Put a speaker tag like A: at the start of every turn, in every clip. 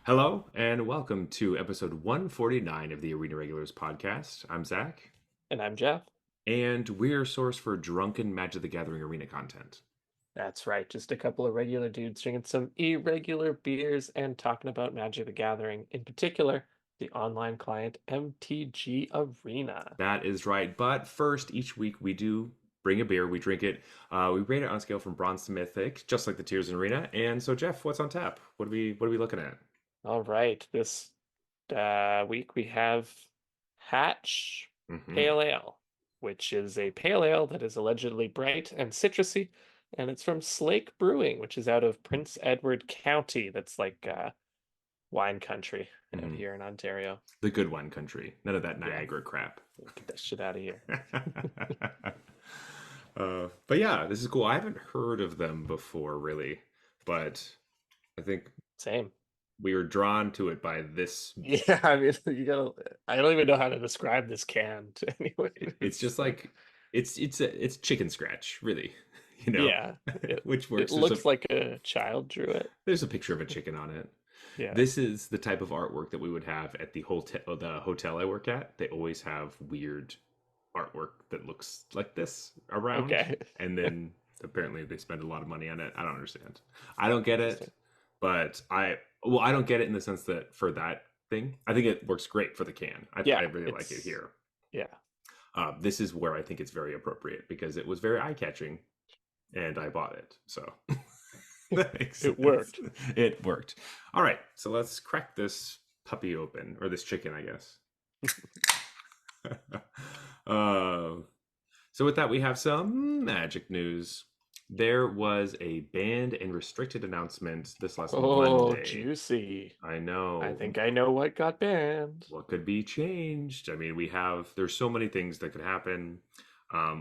A: Hello and welcome to episode 149 of the Arena Regulars podcast. I'm Zach,
B: And I'm Jeff.
A: and we're a source for drunken Magic the Gathering arena content.
B: That's right, just a couple of regular dudes drinking some irregular beers and talking about Magic the Gathering, in particular, the online client MTG Arena.
A: That is right. But first, each week we do bring a beer, we drink it, we rate it on a scale from bronze to mythic, just like the tiers in Arena. And so, Jeff, what's on tap? What are we looking at?
B: All right, this week we have Hatch
A: Hmm.
B: Pale Ale, which is a pale ale that is allegedly bright and citrusy, and it's from Slake Brewing, which is out of Prince Edward County. That's like wine country out
A: Hmm.
B: here in Ontario.
A: The good wine country. None of that
B: Yeah,
A: Niagara crap.
B: get that shit out of here.
A: But yeah, this is cool. I haven't heard of them before, really, but I think
B: Same.
A: we were drawn to it by this.
B: Yeah, I mean, you gotta. I don't even know how to describe this can to anyone.
A: It's
B: It's
A: just
B: just like,
A: like it's chicken scratch, really, you know,
B: yeah, it
A: which
B: it
A: works.
B: looks like a child drew it.
A: There's a picture of a chicken on it.
B: Yeah.
A: This is the type of artwork that we would have at the hotel I work at. They always have weird artwork that looks like this around,
B: Okay.
A: and then apparently they spend a lot of money on it. I don't understand. I don't get it,
B: Interesting.
A: but I don't get it in the sense that for that thing, I think it works great for the can. I
B: Yeah,
A: really like it
B: it's
A: here.
B: yeah.
A: This is where I think it's very appropriate because it was very eye catching, and I bought it. So that makes
B: It
A: sense.
B: worked.
A: It worked. All right, so let's crack this puppy open, or this chicken, I guess. uh, so with that, we have some magic news. There was a banned and restricted announcement this last
B: Oh,
A: Monday.
B: juicy.
A: I
B: I
A: know
B: think I know what got banned.
A: what could be changed. I mean, there's so many things that could happen.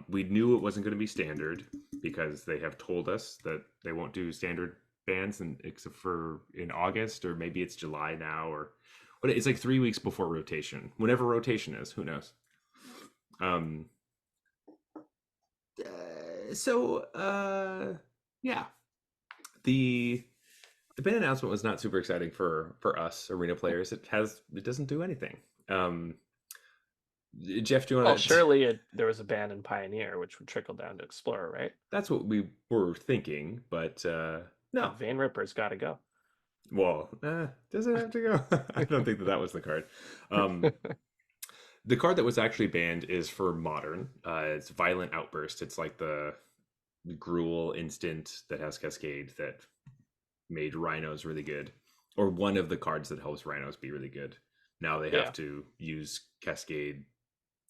A: We knew it wasn't going to be standard because they have told us that they won't do standard bans, except for in August, or maybe it's July now, or but it's like 3 weeks before rotation. Whenever rotation is, who knows? Um, so yeah, the the ban announcement was not super exciting for us arena players. It doesn't do anything. Um, Jeff, do you
B: Well,
A: want to?
B: surely there was a ban in Pioneer, which would trickle down to Explorer, right?
A: That's what we were thinking, but no.
B: But Vein Ripper's got to go.
A: Well, does it have to go? I don't think that was the card. Um, the card that was actually banned is for modern. It's Violent Outburst. It's like the Gruul instant that has Cascade that made Rhinos really good, or one of the cards that helps Rhinos be really good. Now they have
B: Yeah,
A: to use Cascade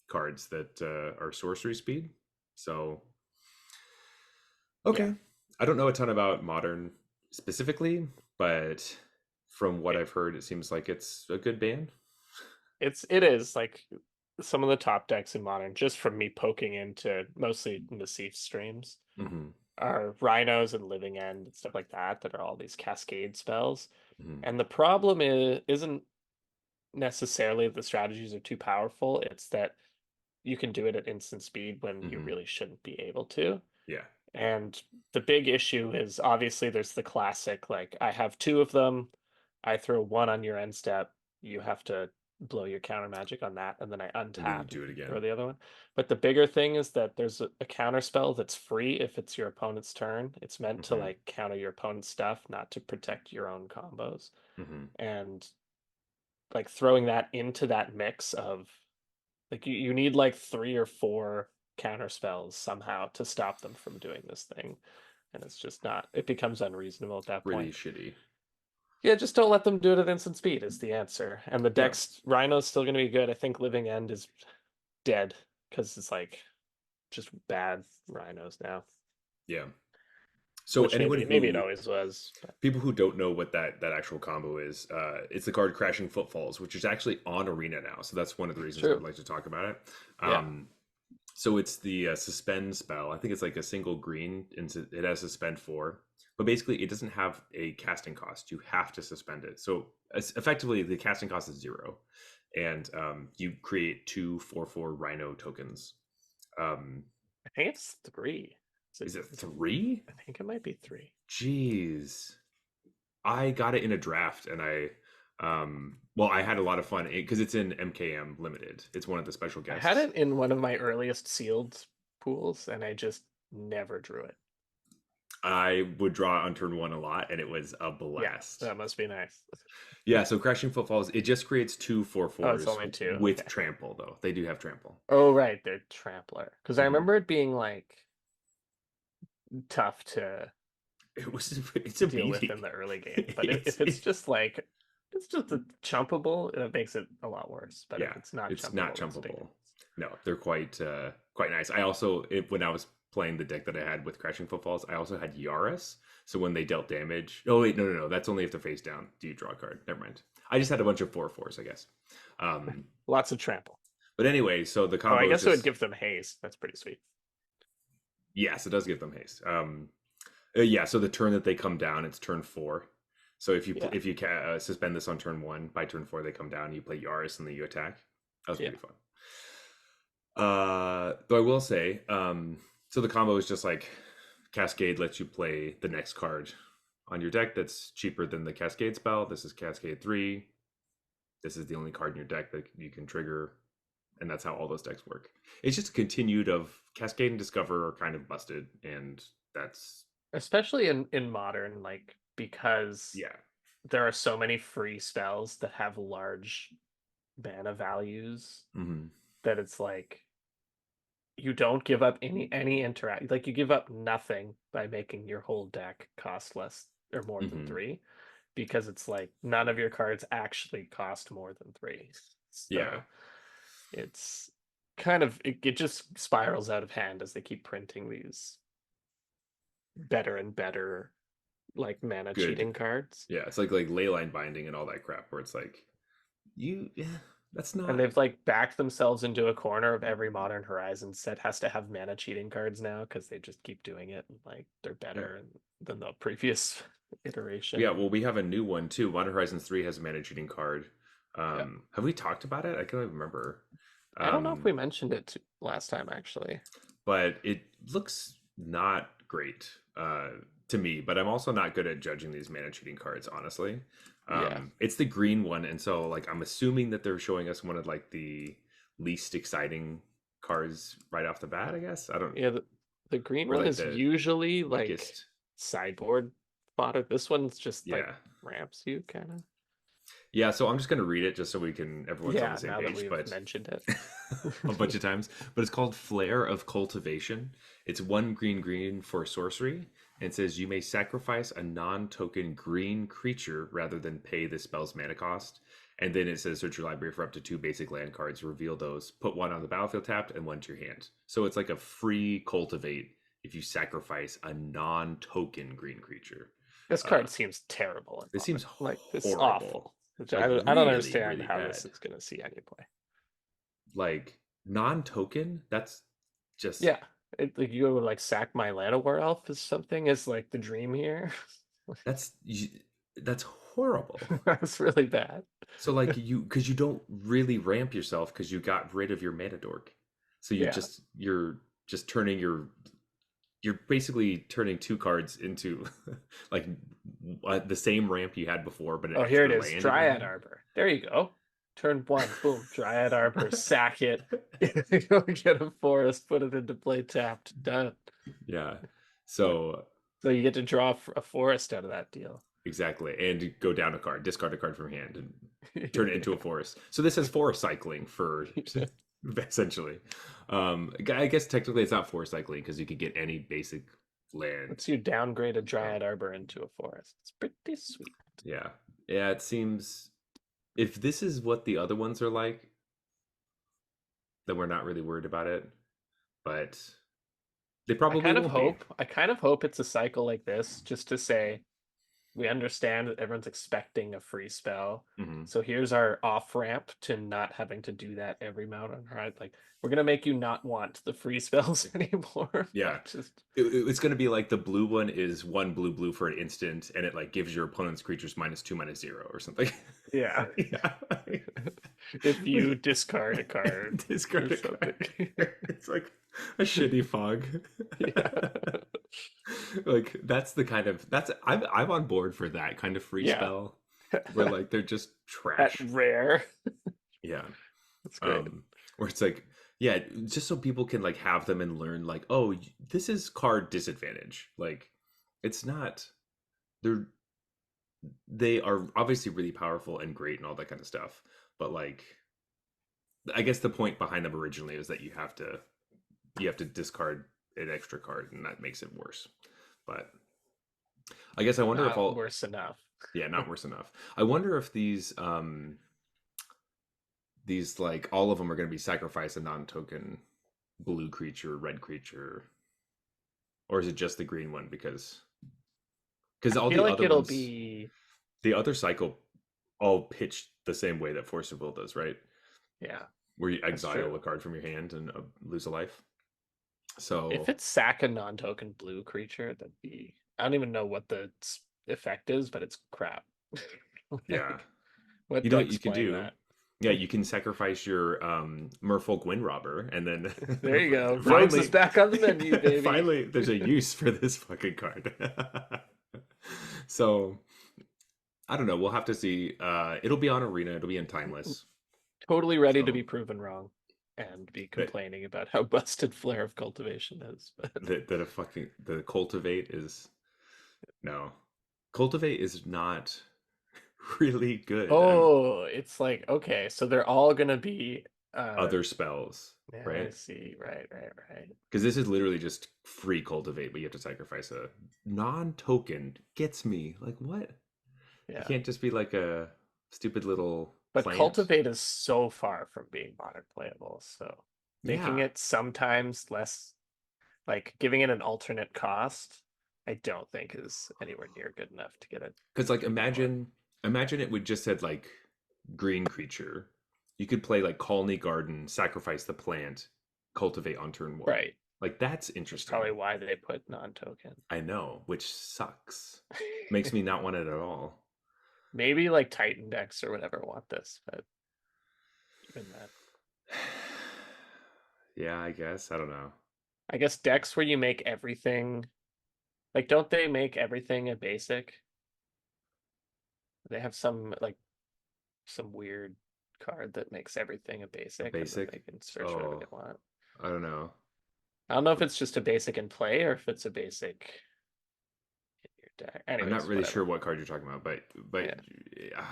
A: cards that are sorcery speed. So
B: yeah.
A: okay. I don't know a ton about modern specifically, but from what
B: It,
A: I've heard, it seems like it's a good band.
B: it is like some of the top decks in Modern, just from me poking into mostly Massif streams,
A: Hmm.
B: are Rhinos and Living End and stuff like that, that are all these cascade spells.
A: Hmm.
B: And the problem isn't necessarily that the strategies are too powerful, it's that you can do it at instant speed when you
A: Hmm.
B: really shouldn't be able to.
A: Yeah.
B: And the big issue is obviously there's the classic, like, I have two of them, I throw one on your end step, you have to blow your counter magic on that, and then I
A: And then you
B: untap and
A: do it
B: throw
A: again.
B: the other one. But the bigger thing is that there's a counter spell that's free if it's your opponent's turn. It's meant to
A: Hmm.
B: like counter your opponent's stuff, not to protect your own combos.
A: Hmm.
B: And like throwing that into that mix of like you need like three or four counter spells somehow to stop them from doing this thing. And it's just not, it becomes unreasonable at that
A: Really
B: point.
A: shitty.
B: Yeah, just don't let them do it at instant speed is the answer. And the
A: Yeah.
B: deck's Rhino's still going to be good. I think Living End is dead because it's like just bad Rhinos now,
A: Yeah. So
B: which
A: anyone
B: maybe it
A: who
B: always was. But
A: people who don't know what that actual combo is, it's the card Crashing Footfalls, which is actually on Arena now. So that's one of the reasons I would
B: true.
A: like to talk about it.
B: Yeah.
A: So it's the suspend spell. I think it's like a single green, and it has suspend 4. But basically, it doesn't have a casting cost. You have to suspend it. So effectively, the casting cost is 0, and you create 2/4/4 Rhino tokens. Um,
B: I think it's three.
A: is it
B: Is it,
A: 3?
B: I think it might be three.
A: Jeez, I got it in a draft, and Well, I had a lot of fun because it's in MKM limited. It's one of the special
B: I had
A: guests.
B: it in one of my earliest sealed pools, and I just never drew it.
A: I would draw on turn one a lot, and it was a
B: Yeah,
A: blast.
B: that must be nice.
A: Yeah, so Crashing Footfalls, it just creates two four
B: Oh, it's
A: fours
B: only two.
A: with
B: Okay.
A: trample, though. They do have trample.
B: Oh, right, they're Trampler. Because I
A: Hmm.
B: remember it being like tough to
A: It's a
B: deal with
A: beating.
B: in the early game. But
A: It's
B: if it's just like it's just a chumpable, it makes it a lot worse. But if
A: yeah,
B: it's not
A: it's not
B: chumpable, it's ridiculous.
A: jumpable. No, they're quite nice. I also when I was playing the deck that I had with Crashing Footfalls, I also had Yaris. So when they dealt damage, oh wait, no, that's only if they're face down. Do you draw a card? Never mind. I just had a bunch of 4/4s, I guess. Um,
B: Lots of trample.
A: but anyway, so the
B: Oh, I
A: combo is
B: guess it would
A: just
B: give them haste. That's pretty sweet.
A: yes, it does give them haste. Yeah, so the turn that they come down, it's turn four. So
B: Yeah,
A: if you suspend this on turn one, by turn four they come down. You play Yaris and then you attack. That was
B: yeah.
A: pretty fun. Though I will say, so the combo is just like Cascade lets you play the next card on your deck that's cheaper than the Cascade spell. This is Cascade 3. This is the only card in your deck that you can trigger, and that's how all those decks work. It's just continued of Cascade and Discover are kind of busted, and that's
B: Especially in modern, like because
A: yeah.
B: there are so many free spells that have large mana values
A: Mm-hmm.
B: that it's like you don't give up any interact like you give up nothing by making your whole deck cost less or more than
A: Mm-hmm.
B: three because it's like none of your cards actually cost more than three.
A: Yeah,
B: So it's kind of it just spirals out of hand as they keep printing these better and better like mana
A: good.
B: cheating cards.
A: Yeah, it's like leyline binding and all that crap, where it's like yeah, that's
B: And
A: not
B: they've like backed themselves into a corner of every Modern Horizon set has to have mana cheating cards now because they just keep doing it and like they're
A: yeah.
B: better than the previous
A: Yeah,
B: iteration.
A: well, we have a new one too. Modern Horizons 3 has a mana cheating card.
B: Yeah.
A: Have we talked about it? I can't even remember.
B: I don't know if
A: Um,
B: we mentioned it last time actually.
A: but it looks not great to me. But I'm also not good at judging these mana cheating cards, honestly.
B: Yeah.
A: It's the green one, and so like I'm assuming that they're showing us one of like the least exciting cards right off the bat. I guess I don't,
B: Yeah, the green
A: or
B: one
A: like
B: is
A: the
B: usually like
A: weakest.
B: sideboard fodder. This one's just like
A: Yeah,
B: ramps you kind of.
A: yeah. So I'm just gonna read it just so we can everyone's on the
B: Yeah,
A: same
B: now that
A: page.
B: we've
A: But
B: mentioned
A: a
B: it.
A: bunch of times, but it's called Flare of Cultivation. It's one green for sorcery, and it says you may sacrifice a non-token green creature rather than pay the spell's mana cost. And then it says search your library for up to two basic land cards, reveal those, put one on the battlefield tapped and one to your hand. So it's like a free cultivate if you sacrifice a non-token green creature.
B: This
A: Uh,
B: card seems terrible in
A: this seems
B: modern. Like this
A: horrible,
B: awful. Which
A: like
B: I don't
A: really,
B: understand
A: really
B: how this
A: bad.
B: is gonna see any play.
A: Like non-token, that's just
B: Yeah. Like you would like sack my Lana War Elf is something is like the dream here.
A: That's that's horrible.
B: That's really bad.
A: So like because you don't really ramp yourself because you got rid of your mana dork. So
B: Yeah.
A: you're just turning you're basically turning two cards into like the same ramp you had before, but an
B: Oh, here it
A: extra
B: is.
A: land in your
B: Dryad
A: hand.
B: Arbor. There you go. Turn one. Boom. Dryad Arbor. Sack it. Go get a forest. Put it into play tapped. Done.
A: Yeah. So
B: So you get to draw a forest out of that deal.
A: exactly, and go down a card, discard a card from hand, and turn it into a forest. So this is forest cycling for essentially. I guess technically it's not forest cycling because you could get any basic land.
B: Lets you downgrade a
A: Um,
B: Dryad Arbor into a forest. It's pretty sweet.
A: yeah, yeah. It seems if this is what the other ones are like, then we're not really worried about it. But they probably won't be.
B: I kind of hope it's a cycle like this just to say we understand that everyone's expecting a free spell.
A: Hmm.
B: So here's our off ramp to not having to do that every mountain, right? Like we're gonna make you not want the free spells anymore by
A: Yeah,
B: just
A: it's going to be like the blue one is one blue for an instant, and it like gives your opponent's creatures -2, -0 or something.
B: yeah.
A: Yeah.
B: If you discard a card or
A: Discard a
B: something.
A: card. It's like a shitty fog.
B: Yeah.
A: Like that's the kind of that's I'm on board for that kind of free
B: Yeah.
A: spell. where like they're just
B: At
A: trash.
B: rare.
A: Yeah.
B: That's great.
A: um where it's like, yeah, just so people can like have them and learn like, oh, this is card disadvantage. Like, it's not, they're, they are obviously really powerful and great and all that kind of stuff, but like, I guess the point behind them originally is that you have to discard an extra card, and that makes it worse. But I guess I wonder if
B: Not
A: all,
B: worse enough.
A: yeah, not worse enough. I wonder if these like all of them are going to be sacrifice a non-token blue creature, red creature, or is it just the green one? Because
B: I
A: all
B: feel
A: the
B: like
A: other
B: it'll
A: ones,
B: be,
A: the other cycle, all pitched the same way that Force of Will does, right?
B: yeah,
A: Where you
B: that's
A: exile
B: true.
A: a card from your hand and lose a life.
B: If
A: So
B: it's sack a non-token blue creature, that'd be, I don't even know what the effect is, but it's crap.
A: yeah,
B: Like, what
A: you know what
B: deck's
A: you can
B: playing
A: do?
B: that?
A: Yeah, you can sacrifice your Merfolk Windrobber, and then
B: There you go. Rogues is
A: finally,
B: back on the menu, baby.
A: finally, there's a use for this fucking card. So I don't know. We'll have to see. It'll be on Arena. It'll be in Timeless.
B: Totally ready to
A: So
B: be proven wrong and be
A: that
B: complaining about how busted Flare of Cultivation is. But
A: that a fucking the Cultivate is no, Cultivate is not really good.
B: oh, it's like, okay, so they're all gonna be
A: Other spells,
B: yeah, I
A: right?
B: see. Right, right, right.
A: Because this is literally just free Cultivate, but you have to sacrifice a non-token. Gets me like what? It
B: Yeah.
A: can't just be like a stupid little
B: But
A: plant.
B: Cultivate is so far from being modern playable, so making
A: Yeah,
B: it sometimes less, like giving it an alternate cost, I don't think is anywhere near good enough to get it
A: because like
B: even more.
A: imagine it would just said like green creature. You could play like Colony Garden, sacrifice the plant, cultivate on turn one.
B: Right.
A: Like that's
B: That's probably
A: interesting.
B: why they put non-token.
A: I know, which sucks. Makes me not want it at all.
B: Maybe like Titan decks or whatever want this, but even that.
A: Yeah, I guess. I don't know.
B: I guess decks where you make everything, like, don't they make everything a basic? They have some like some weird card that makes everything a
A: A
B: basic, and then they
A: basic.
B: can search whatever
A: Oh,
B: they want.
A: I don't know.
B: I don't know if it's just a basic in play or if it's a basic in your deck.
A: I'm not
B: Anyways,
A: really sure
B: whatever.
A: what card you're talking about, but
B: Yeah,
A: uh,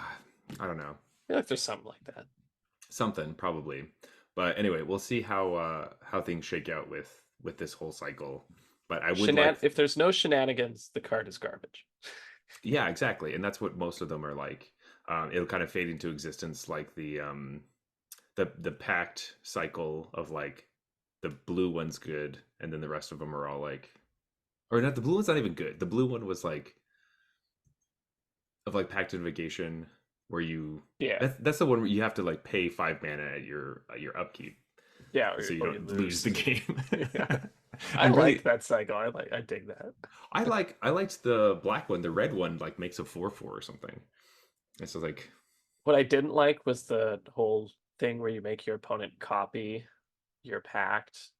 A: I don't know.
B: I feel like there's something like that.
A: Something probably. But anyway, we'll see how things shake out with this whole cycle. But I would like,
B: If there's no shenanigans, the card is garbage.
A: yeah, exactly, and that's what most of them are like. It'll kind of fade into existence like the packed cycle of like the blue one's good, and then the rest of them are all like, or not, the blue one's not even good. The blue one was like of like packed invocation where you,
B: Yeah,
A: that's the one where you have to like pay 5 mana at your upkeep
B: yeah,
A: so you
B: or you
A: don't lose the
B: lose.
A: game.
B: Yeah, I
A: I'm
B: like
A: really,
B: that cycle. I dig that.
A: I liked the black one. The red one like makes a 4/4 or something. And so like,
B: What I didn't like was the whole thing where you make your opponent copy your pact,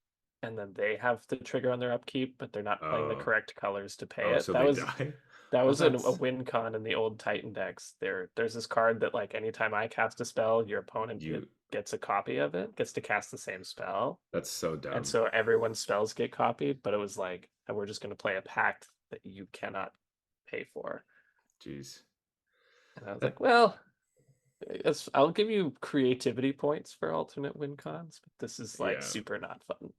B: and then they have the trigger on their upkeep, but they're not playing the
A: oh,
B: correct colors to pay
A: oh,
B: it.
A: so they die.
B: That
A: Well,
B: was a
A: that's
B: win con in the old Titan decks. There's this card that like anytime I cast a spell, your opponent
A: you.
B: gets a copy of it, gets to cast the same spell,
A: That's so
B: and
A: dumb.
B: so everyone's spells get copied. But it was like, and we're just going to play a pact that you cannot pay for,
A: Jeez.
B: and I was
A: That
B: like, well, I'll give you creativity points for alternate win cons, but this is like
A: yeah.
B: super not fun.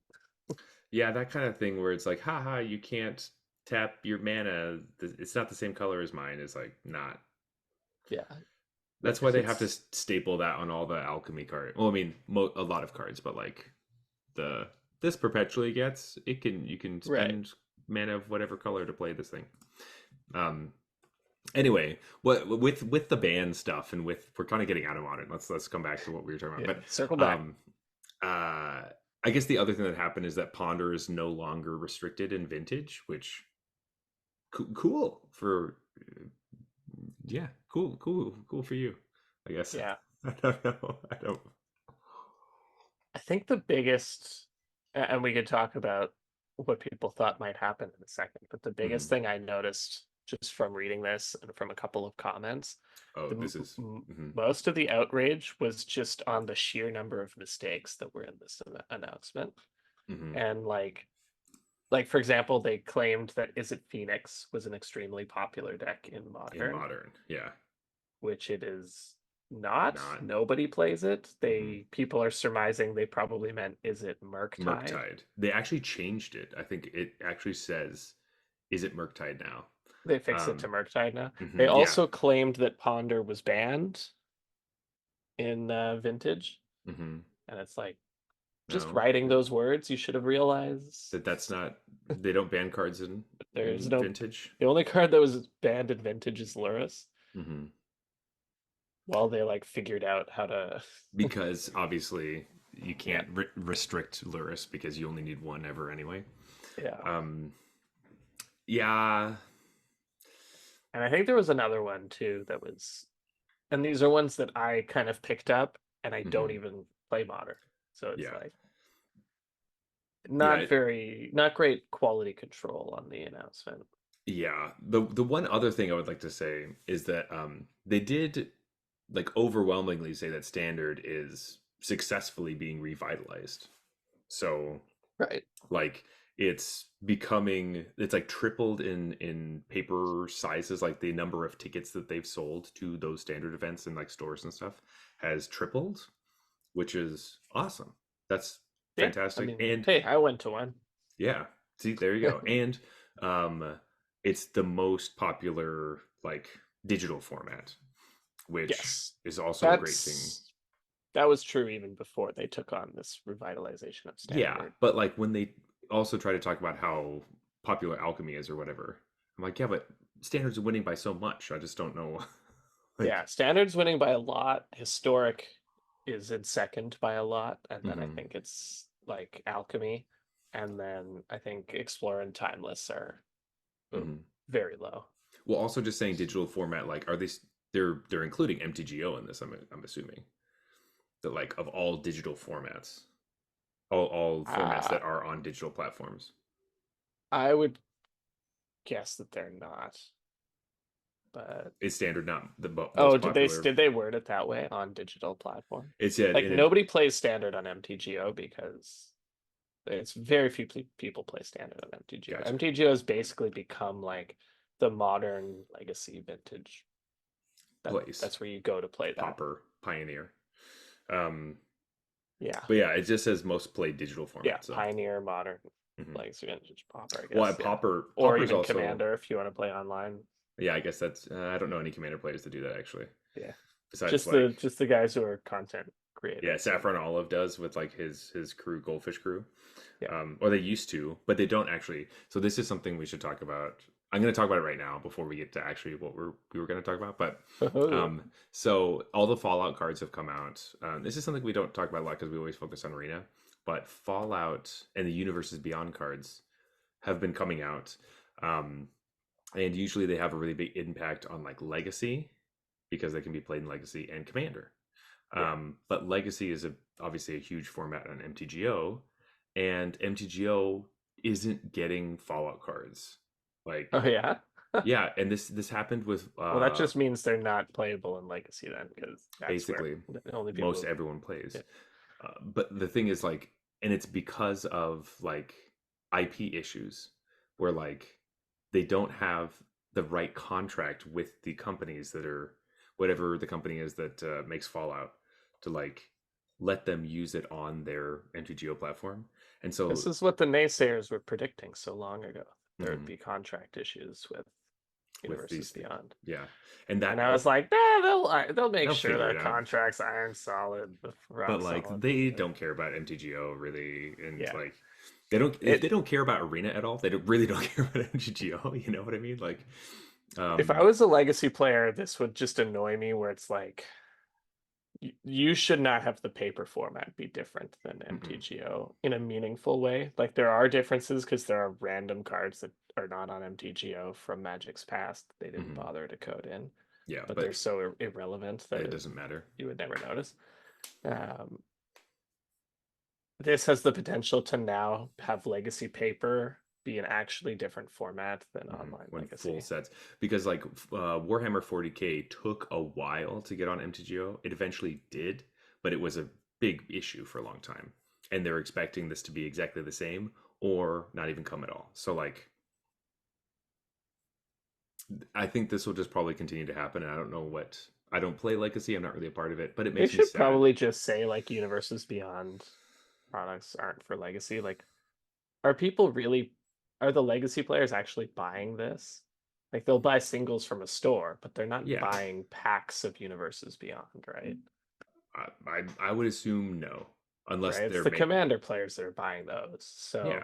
A: Yeah, that kind of thing where it's like, haha, you can't tap your mana. It's not the same color as mine. It's like not.
B: Yeah,
A: That's why they have to
B: it's
A: staple that on all the alchemy cards. Well, I mean, a lot of cards, but like the this perpetually gets it can you can
B: right.
A: spend mana of whatever color to play this thing. Um. Anyway, what with the ban stuff and with we're kind of getting out of modern. Let's come back to what we were talking
B: Yeah,
A: about.
B: circle
A: But
B: back.
A: uh, I guess the other thing that happened is that Ponder is no longer restricted in Vintage, which cool for yeah, cool for you. I guess.
B: Yeah,
A: I don't know. I don't.
B: I think the biggest, and we could talk about what people thought might happen in a second, but the biggest
A: Mhm.
B: thing I noticed just from reading this and from a couple of comments.
A: Oh,
B: The
A: this is. Mhm,
B: most of the outrage was just on the sheer number of mistakes that were in this announcement.
A: mhm.
B: And like for example, they claimed that Izzet Phoenix was an extremely popular deck in
A: In
B: Modern,
A: modern, yeah,
B: which it is not.
A: not.
B: Nobody plays it.
A: Mhm.
B: People are surmising they probably meant is it Murktide?
A: Murktide. They actually changed it. I think it actually says, "Is it Murktide now?"
B: They fixed it to Murktide now. They
A: Yeah.
B: also claimed that Ponder was banned in Vintage,
A: hmm
B: and it's like just
A: No,
B: writing those words, you should have realized
A: that's not. They don't ban cards in
B: there's no.
A: vintage.
B: The only card that was banned in Vintage is Lurrus.
A: hmm
B: Well, they like figured out how to.
A: Because obviously you
B: Yeah,
A: can't restrict Luris because you only need one ever anyway.
B: yeah.
A: Um, yeah,
B: And I think there was another one too that was, and these are ones that I kind of picked up, and I don't
A: hmm
B: even play Modern, so it's
A: yeah,
B: like
A: yeah,
B: not great quality control on the announcement.
A: yeah. The one other thing I would like to say is that they did like overwhelmingly say that standard is successfully being revitalized. So
B: Right.
A: like it's like tripled in paper sizes, like the number of tickets that they've sold to those standard events and like stores and stuff has tripled, which is awesome. That's
B: Yeah. I
A: fantastic.
B: mean,
A: And
B: hey, I went to one.
A: yeah, see, there you go. And um it's the most popular like digital format, which
B: Yes.
A: is also a great thing.
B: That's that was true even before they took on this revitalization of
A: Yeah,
B: standard.
A: but like when they also try to talk about how popular alchemy is or whatever, I'm like, yeah, but standards are winning by so much. I just don't know.
B: Yeah,
A: like,
B: standard's winning by a lot. Historic is in second by a lot, and then I
A: mhm,
B: think it's like alchemy, and then I think Explorer and Timeless are uh,
A: mhm.
B: very low.
A: Well, also just saying digital format, like, are they? They're including MTGO in this. I'm assuming that like of all digital formats, all formats
B: Uh,
A: that are on digital platforms.
B: I would guess that they're not, but
A: Is standard not the
B: oh,
A: most popular?
B: did they word it that way on digital platform?
A: It said
B: Like
A: in it.
B: nobody plays standard on MTGO because it's very few people play standard on MTGO.
A: Gotcha.
B: MTGO has basically become like the modern legacy vintage.
A: Place
B: That's where you go to play that.
A: Pauper Pioneer. Um,
B: Yeah.
A: but yeah, it just says most played digital
B: Yeah.
A: format. So.
B: Pioneer, modern,
A: Mhm.
B: legacy vintage, Pauper, I
A: Well,
B: guess. Yeah. Or
A: Pauper's
B: even
A: also.
B: Commander if you want to play online.
A: Yeah, I guess that's. I don't know any commander players to do that actually.
B: Yeah.
A: Besides, like,
B: Just the guys who are content
A: yeah,
B: creators and
A: Saffron Olive does with like his crew, Goldfish crew,
B: yeah.
A: or they used to, but they don't actually. So this is something we should talk about. I'm going to talk about it right now before we get to actually what we were going to talk about. But so all the Fallout cards have come out. This is something we don't talk about a lot because we always focus on Arena. But Fallout and the Universes Beyond cards have been coming out. Um, and usually they have a really big impact on like legacy because they can be played in legacy and commander.
B: Yeah.
A: But legacy is obviously a huge format on MTGO, and MTGO isn't getting Fallout cards. Like,
B: Oh yeah.
A: yeah, and this happened with
B: Well, that just means they're not playable in legacy then, because that's where
A: basically
B: the only people
A: most
B: who
A: everyone plays.
B: yeah.
A: But the thing is, like, and it's because of like IP issues where like they don't have the right contract with the companies that are whatever the company is that makes Fallout to like let them use it on their MTGO platform. And
B: This
A: so,
B: is what the naysayers were predicting so long ago. There would
A: mhm,
B: be contract issues with
A: with
B: Universes
A: these,
B: Beyond.
A: yeah, and
B: And
A: that
B: I was like, nah, they'll make
A: they'll
B: sure
A: figure it
B: that
A: out.
B: contract's iron solid,
A: But
B: rock
A: like
B: solid.
A: they don't care about MTGO really, and
B: Yeah.
A: like they don't if
B: It
A: they don't care about Arena at all, they really don't care about MTGO. You know what I mean? Like,
B: if I
A: um,
B: was a legacy player, this would just annoy me where it's like you should not have the paper format be different than
A: mm-mm,
B: MTGO in a meaningful way. Like there are differences because there are random cards that are not on MTGO from Magic's past. They didn't
A: mm-hmm.
B: bother to code in,
A: Yeah,
B: but they're
A: but
B: so irrelevant that
A: it doesn't matter.
B: you would never notice. Um, this has the potential to now have legacy paper be an actually different format than Online
A: When full
B: Legacy.
A: sets, because like Warhammer 40K took a while to get on MTGO. It eventually did, but it was a big issue for a long time, and they're expecting this to be exactly the same or not even come at all. So like, I think this will just probably continue to happen, and I don't know what. I don't play Legacy. I'm not really a part of it, but it
B: They
A: makes me
B: should
A: sad.
B: probably just say like Universes Beyond products aren't for Legacy. Like, are people really, are the Legacy players actually buying this? Like, they'll buy singles from a store, but they're not
A: Yeah,
B: buying packs of Universes Beyond, right?
A: I would assume no, unless
B: Right? It's
A: they're
B: the
A: make.
B: Commander players that are buying those.
A: Yeah.
B: So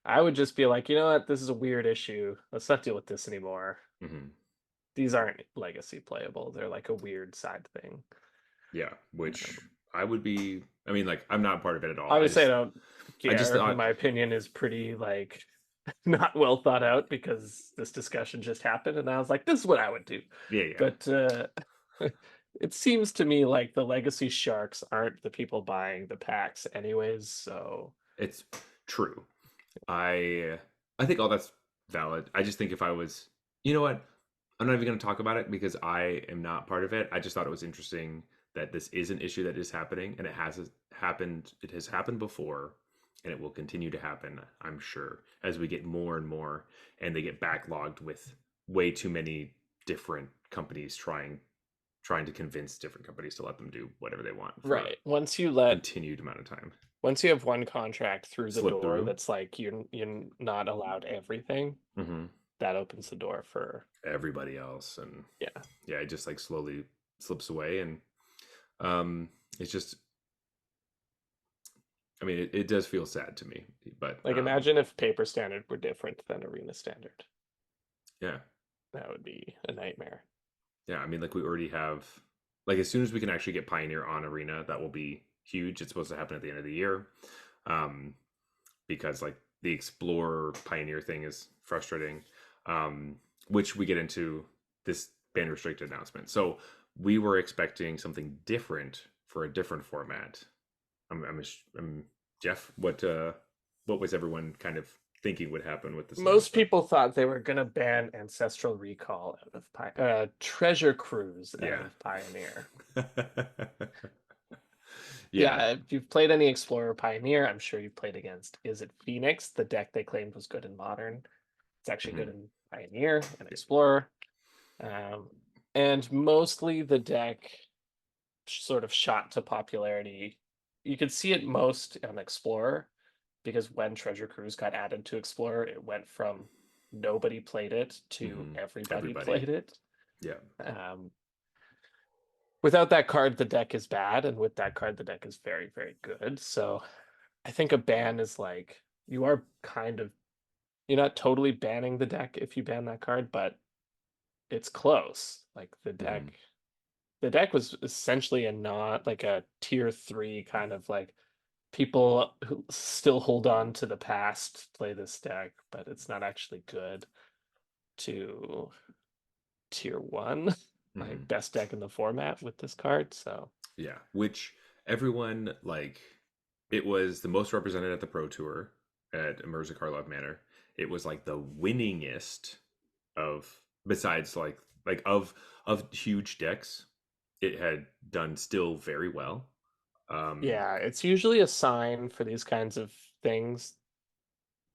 B: I would just be like, you know what? This is a weird issue. Let's not deal with this anymore.
A: Hmm.
B: These aren't Legacy playable. They're like a weird side thing.
A: Yeah, which
B: Um,
A: I would be. I mean, like, I'm not part of it at all.
B: Obviously, I don't
A: I just
B: care.
A: thought,
B: My opinion is pretty like not well thought out because this discussion just happened, and I was like, this is what I would do.
A: yeah, yeah,
B: But it seems to me like the Legacy Sharks aren't the people buying the packs, anyways. So
A: it's true. I I think all that's valid. I just think if I was, you know what, I'm not even going to talk about it because I am not part of it. I just thought it was interesting that this is an issue that is happening, and it has happened. It has happened before, and it will continue to happen. I'm sure as we get more and more, and they get backlogged with way too many different companies trying to convince different companies to let them do whatever they want for
B: right,
A: continued amount of time.
B: once you have one contract through the
A: Slip
B: door
A: through.
B: that's like you're not allowed everything,
A: Hmm.
B: that opens the door for
A: Everybody else, and
B: yeah.
A: yeah, it just like slowly slips away, and um, it's just. I mean, it does feel sad to me, but
B: Like imagine if paper standard were different than arena standard.
A: yeah,
B: That would be a nightmare.
A: yeah. I mean, like we already have, like as soon as we can actually get Pioneer on Arena, that will be huge. It's supposed to happen at the end of the year, um, because like the Explorer Pioneer thing is frustrating, which we get into this ban restricted announcement. So we were expecting something different for a different format. I'm Jeff. What was everyone kind of thinking would happen with this
B: Most
A: announcement?
B: people thought they were gonna ban Ancestral Recall out of Treasure Cruise out
A: Yeah.
B: of Pioneer.
A: Yeah.
B: Yeah, if you've played any Explorer Pioneer, I'm sure you've played against Izzet Phoenix, the deck they claimed was good in Modern. It's actually good
A: Hmm.
B: in Pioneer and
A: Yeah.
B: Explorer. Um, and mostly the deck sort of shot to popularity. You could see it most on Explorer because when Treasure Cruise got added to Explorer, it went from nobody played it to
A: Hmm.
B: everybody
A: Everybody.
B: played it.
A: Yeah.
B: Um, Without that card, the deck is bad, and with that card, the deck is very, very good. So I think a ban is like you are kind of you're not totally banning the deck if you ban that card, but it's close. Like
A: Hmm.
B: the deck was essentially a not like a tier three kind of like people who still hold on to the past play this deck, but it's not actually good to tier one,
A: Hmm.
B: like best deck in the format with this card. So
A: Yeah. Which everyone like. It was the most represented at the Pro Tour at Emerza Karlov Manor. It was like the winningest of besides like of huge decks. It had done still very well. Um,
B: yeah, it's usually a sign for these kinds of things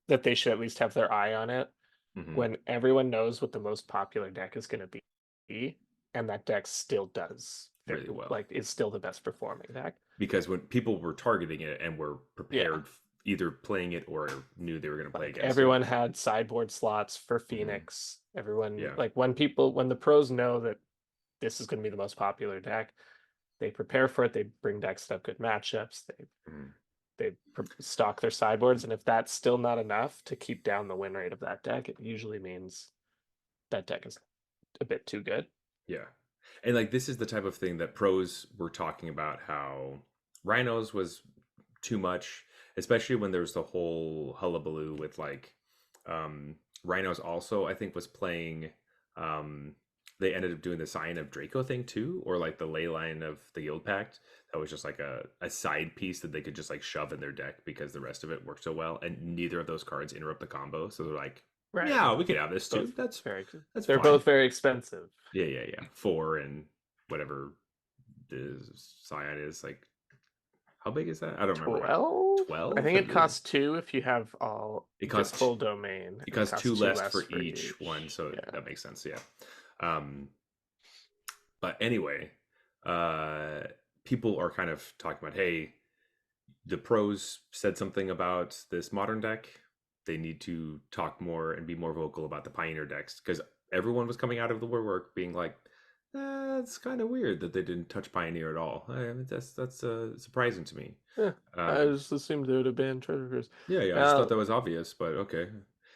B: that they should at least have their eye on it
A: mhm,
B: when everyone knows what the most popular deck is going to be, and that deck still does very
A: really well
B: like is still the best performing deck.
A: because when people were targeting it and were
B: Yeah,
A: prepared, either playing it or knew they were going to play
B: like
A: against it.
B: everyone had sideboard slots for
A: Mhm,
B: Phoenix. Everyone
A: yeah.
B: like when the pros know that this is going to be the most popular deck, they prepare for it. They bring decks that have good matchups.
A: Mhm,
B: They stock their sideboards, and if that's still not enough to keep down the win rate of that deck, it usually means that deck is a bit too good.
A: yeah. And like this is the type of thing that pros were talking about how Rhinos was too much, especially when there's the whole hullabaloo with like Rhinos also I think was playing um they ended up doing the Sign of Draco thing too, or like the Ley Line of the Guild Pact. That was just like a side piece that they could just like shove in their deck because the rest of it worked so well, and neither of those cards interrupt the combo. So they're like,
B: Right.
A: yeah, we could have this too.
B: Both very
A: That's
B: they're
A: fine.
B: both very expensive.
A: Yeah, yeah, yeah. Four and whatever the Scion is like. How big is that? I don't remember now.
B: 12? I
A: 12,
B: think it
A: and
B: costs two if you have all
A: it costs
B: full domain,
A: it
B: and it
A: costs two
B: costs two
A: less
B: less
A: for
B: for
A: each one,
B: each.
A: so
B: Yeah.
A: that makes sense. Yeah. Um, but anyway, uh, people are kind of talking about, hey, the pros said something about this modern deck. They need to talk more and be more vocal about the Pioneer decks because everyone was coming out of the woodwork being like, it's kind of weird that they didn't touch Pioneer at all. That's surprising to me.
B: Yeah. I
A: Um,
B: just assumed they would have banned treasure cruise.
A: yeah, yeah, I just thought
B: Uh,
A: that was obvious, but okay.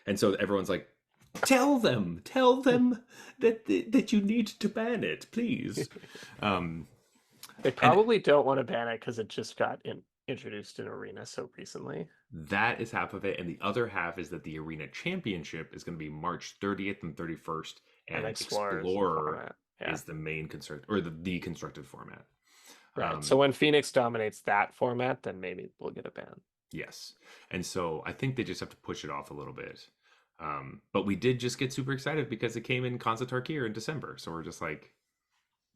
A: And so everyone's like, tell them that you need to ban it, please. Um,
B: they
A: and
B: probably don't want to ban it because it just got introduced in Arena so recently.
A: that is half of it, and the other half is that the Arena Championship is going to be March 30th and 31st,
B: And
A: and
B: Explorers the
A: Explorer
B: format. Yeah.
A: is the main construct or the constructed format.
B: Right. So
A: Um,
B: when Phoenix dominates that format, then maybe we'll get a ban.
A: yes, and so I think they just have to push it off a little bit. But we did just get super excited because it came in Khans of Tarkir in December, so we're just like,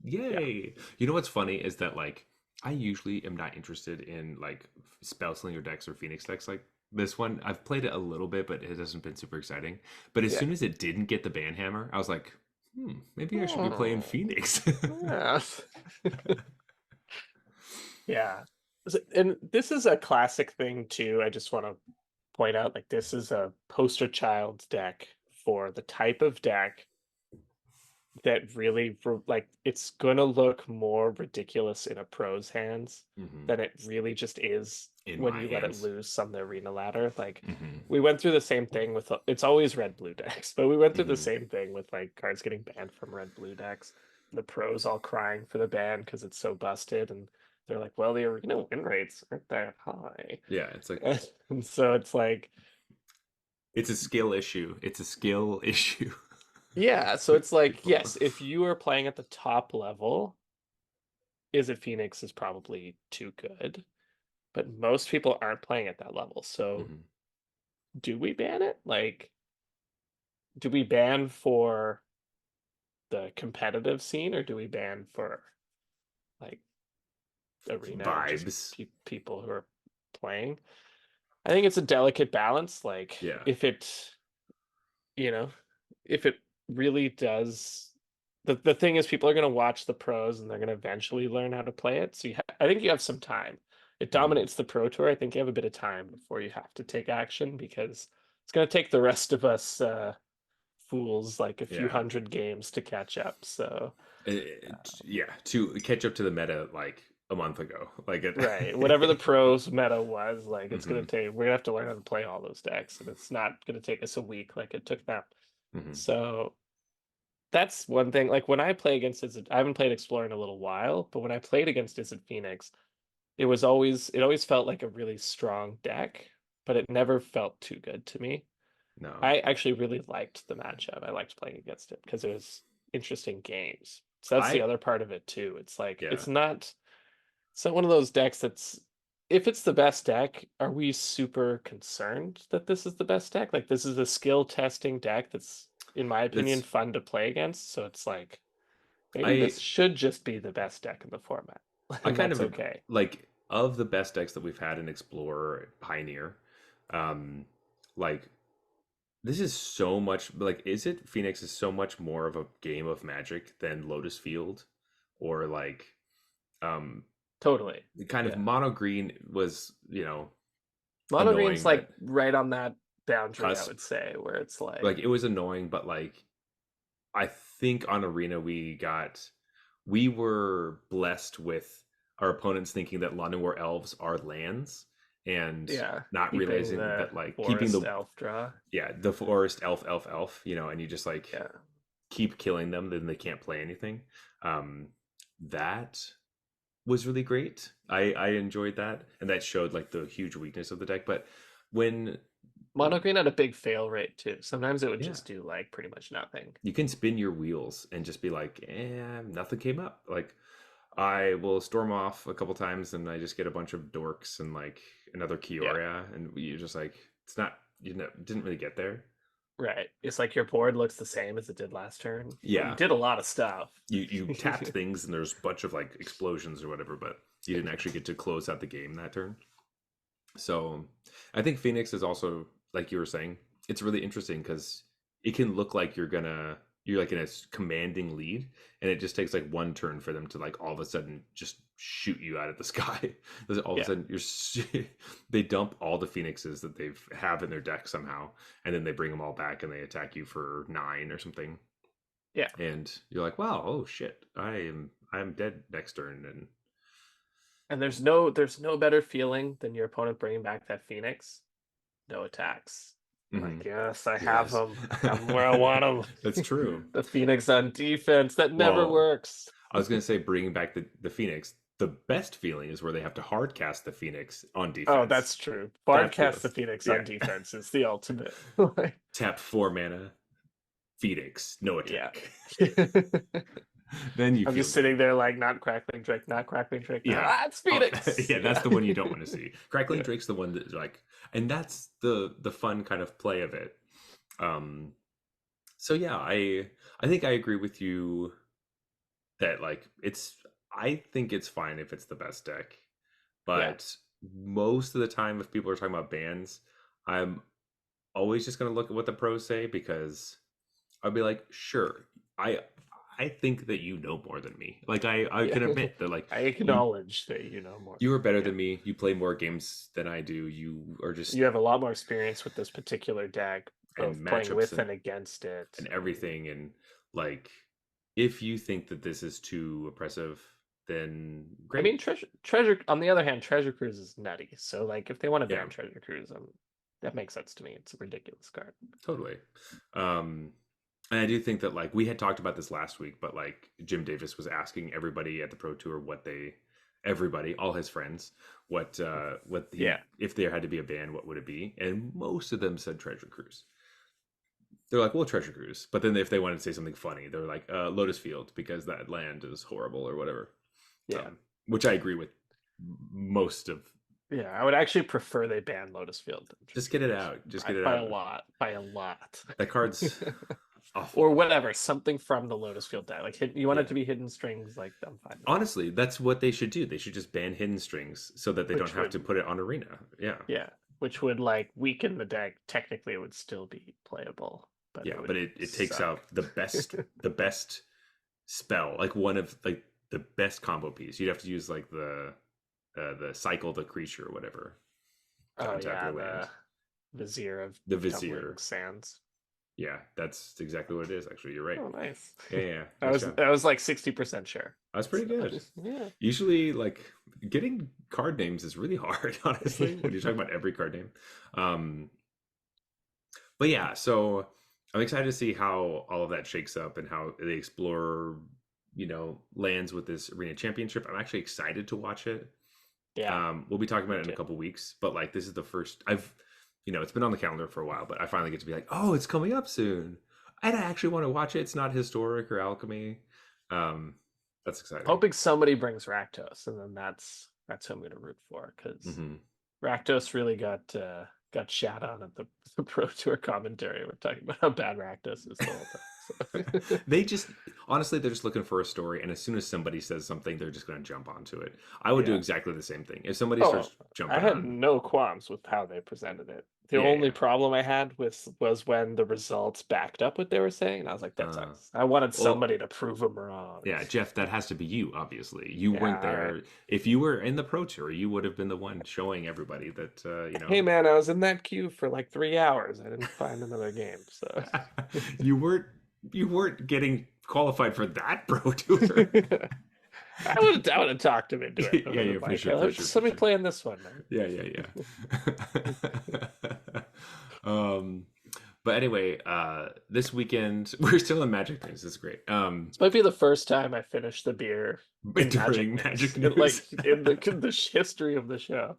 B: Yeah.
A: yay! You know what's funny is that like I usually am not interested in like spell slinger decks or Phoenix decks like this one. I've played it a little bit, but it hasn't been super exciting. But as
B: Yeah.
A: soon as it didn't get the ban hammer, I was like, maybe I should be playing
B: Oh,
A: Phoenix.
B: yeah. Yeah. And this is a classic thing too. I just want to point out like this is a poster child deck for the type of deck that really like it's gonna look more ridiculous in a pro's hands
A: Hmm.
B: than it really just is
A: In
B: when
A: my
B: you let it
A: hands.
B: loose on the arena ladder. Like
A: Hmm.
B: we went through the same thing with it's always red blue decks, but we went through the
A: Hmm.
B: same thing with like cards getting banned from red blue decks. The pros all crying for the ban because it's so busted, and they're like, well, the arena win rates aren't that high.
A: Yeah, it's like
B: And so it's like,
A: it's a skill issue. It's a skill issue
B: yeah, so
A: with
B: it's like,
A: people.
B: yes, if you are playing at the top level, Izzet Phoenix is probably too good, but most people aren't playing at that level. So
A: Hmm.
B: do we ban it? Like, do we ban for the competitive scene or do we ban for like arena and just
A: Vibes.
B: people who are playing? I think it's a delicate balance. Like,
A: Yeah.
B: if it, you know, if it really does, the thing is, people are going to watch the pros and they're going to eventually learn how to play it. So I think you have some time. It
A: Hmm.
B: dominates the pro tour. I think you have a bit of time before you have to take action because it's going to take the rest of us fools like a few
A: Yeah.
B: hundred games to catch up. So
A: Yeah, to catch up to the meta like a month ago. Like
B: right, whatever the
A: it.
B: pros meta was, like it's going
A: Hmm.
B: to take. We're going to have to learn how to play all those decks, and it's not going to take us a week like it took them.
A: Hmm.
B: So that's one thing. Like when I play against Izzet, I haven't played Explorer in a little while, but when I played against Izzet Phoenix, it always felt like a really strong deck, but it never felt too good to me.
A: No.
B: I actually really liked the matchup. I liked playing against it because it was interesting games. So that's the
A: I
B: other part of it too. It's like
A: yeah.
B: it's not one of those decks that's if it's the best deck, are we super concerned that this is the best deck? Like this is a skill testing deck that's, in my opinion,
A: That's
B: fun to play against. So it's like maybe
A: I
B: this should just be the best deck in the format,
A: I
B: and
A: kind
B: that's
A: of
B: okay.
A: like of the best decks that we've had in Explorer Pioneer, um like this is so much like is it Phoenix is so much more of a game of Magic than Lotus Field or like um
B: Totally.
A: the kind of
B: Yeah.
A: mono green was,
B: Mono Green's
A: annoying
B: like
A: but
B: right on that boundary, I
A: cusp.
B: would say, where it's
A: Like
B: like,
A: it was annoying, but like I think on Arena we were blessed with our opponents thinking that London War Elves are lands and
B: yeah,
A: not
B: keeping
A: realizing
B: the
A: that like keeping
B: forest
A: the
B: elf draw.
A: the forest elf, and you just like
B: Yeah.
A: keep killing them, then they can't play anything. Um that was really great. I enjoyed that, and that showed like the huge weakness of the deck. But when
B: Mono green had a big fail rate too. Sometimes it would
A: Yeah.
B: just do like pretty much nothing.
A: You can spin your wheels and just be like, nothing came up. Like, I will storm off a couple times and I just get a bunch of dorks and like another
B: Yeah,
A: Kiora, and you just like, it's not, didn't really get there.
B: right. It's like your board looks the same as it did last turn, but you
A: Yeah.
B: did a lot of stuff.
A: You tapped things and there's a bunch of like explosions or whatever, but you didn't actually get to close out the game that turn. So I think Phoenix is also, like you were saying, it's really interesting because it can look like you're like in a commanding lead, and it just takes like one turn for them to like all of a sudden just shoot you out of the sky. All of a
B: Yeah,
A: sudden they dump all the Phoenixes that they've have in their deck somehow, and then they bring them all back and they attack you for 9 or something,
B: yeah.
A: and you're like, wow, oh shit, I'm dead next turn. And
B: And there's no better feeling than your opponent bringing back that Phoenix. No attacks.
A: mhm,
B: Like, yes, I have
A: yes,
B: them. I got 'em where I want them.
A: that's true.
B: The Phoenix on defense. That never
A: Well,
B: works.
A: I was gonna say bringing back the Phoenix. The best feeling is where they have to hard cast the Phoenix on
B: Oh,
A: defense.
B: that's true.
A: That
B: Bard cast the
A: feels,
B: Phoenix on
A: yeah.
B: defense is the ultimate. Like,
A: Tap 4 mana, Phoenix, no
B: yeah.
A: attack. Then you
B: I'm
A: feel
B: just
A: good.
B: sitting there like not crackling Drake, not crackling Drake. Now.
A: Yeah.
B: Ah, it's
A: Oh,
B: Phoenix.
A: yeah, that's
B: Yeah.
A: the one you don't want to see. Crackling
B: Yeah.
A: Drake's the one that's like, and that's the fun kind of play of it. Um, so yeah, I think I agree with you that like I think it's fine if it's the best deck,
B: Yeah.
A: but most of the time if people are talking about bans, I'm always just going to look at what the pros say, because I'll be like, sure, I I think that you know more than me. Like I
B: Yeah.
A: can admit that like
B: I
A: you
B: acknowledge that you know more.
A: you are better
B: Yeah.
A: than me. You play more games than I do. You are just
B: You have a lot more experience with this particular deck,
A: and
B: both playing
A: matchups
B: with and against it.
A: and everything, and like if you think that this is too oppressive, then
B: I
A: great.
B: mean, treasure. On the other hand, Treasure Cruise is nutty. So, like, if they want to
A: Yeah,
B: ban Treasure Cruise, that makes sense to me. It's a ridiculous card.
A: totally. Um and I do think that like we had talked about this last week, but like Jim Davis was asking everybody at the Pro Tour everybody, all his friends, what he,
B: Yeah,
A: if there had to be a ban, what would it be? And most of them said Treasure Cruise. They're like, well, Treasure Cruise. But then if they wanted to say something funny, they're like, Lotus Field, because that land is horrible or whatever.
B: yeah,
A: Which I agree with most of.
B: yeah. I would actually prefer they ban Lotus Field than
A: Just
B: Treasure
A: get it
B: Cruise
A: out. Just get it
B: by a
A: out.
B: lot, by a lot.
A: That card's
B: Or
A: awful.
B: whatever, something from the Lotus Field deck. Like, you want it
A: Yeah.
B: to be hidden strings. Like, I'm fine with that.
A: Honestly, that's what they should do. They should just ban hidden strings so that they don't
B: Which
A: have to
B: would,
A: put it on Arena. Yeah.
B: yeah, which would like weaken the deck. Technically, it would still be playable, but
A: Yeah,
B: it would
A: but it takes
B: suck.
A: out the best spell, like one of like the best combo piece. You'd have to use like the cycle the creature or whatever to
B: Oh
A: untap
B: yeah,
A: your land.
B: the Vizier of
A: The
B: Tumbling
A: Vizier.
B: Sands.
A: Yeah, that's exactly what it is. Actually, you're right.
B: Oh, nice.
A: Yeah, yeah.
B: I
A: Nice
B: was
A: job.
B: I was like 60% sure.
A: That's pretty
B: So,
A: good.
B: yeah.
A: Usually, like getting card names is really hard, honestly, when you're talking about every card name. Um, but yeah, so I'm excited to see how all of that shakes up and how they explore, lands with this Arena Championship. I'm actually excited to watch it.
B: Yeah.
A: We'll be talking about it in
B: too.
A: a couple weeks, but like this is the first it's been on the calendar for a while, but I finally get to be like, oh, it's coming up soon. And I actually want to watch it. It's not Historic or Alchemy. That's exciting.
B: Hoping somebody brings Rakdos, and then that's who I'm gonna root for, because
A: Hmm.
B: Rakdos really got shat on at the Pro Tour commentary. We're talking about how bad Rakdos is the whole time. So.
A: They just honestly, they're just looking for a story, and as soon as somebody says something, they're just going to jump onto it. I would do
B: Yeah.
A: exactly the same thing if somebody
B: Oh,
A: starts
B: I
A: jumping
B: had
A: on.
B: no qualms with how they presented it. The
A: Yeah,
B: only
A: yeah.
B: problem I had was when the results backed up what they were saying, and I was like, that
A: Uh,
B: sucks. I wanted
A: well,
B: somebody to prove them wrong.
A: yeah, Jeff, that has to be you. Obviously, you
B: Yeah,
A: weren't
B: all right.
A: there. If you were in the Pro Tour, you would have been the one showing everybody that
B: Hey man, I was in that queue for like 3 hours. I didn't find another game, so
A: you weren't getting qualified for that Pro Tour.
B: I would have talked him into it. I
A: Yeah,
B: would've
A: yeah, for
B: like,
A: sure,
B: "Hey,
A: for
B: let's
A: sure,
B: let
A: for
B: me
A: sure.
B: play in this one, man."
A: Yeah, yeah, yeah. But anyway, this weekend we're still in Magic News. This is great.
B: This might be the first time I finished the beer in
A: During
B: Magic
A: Magic
B: News, like
A: News.
B: in the history of the show.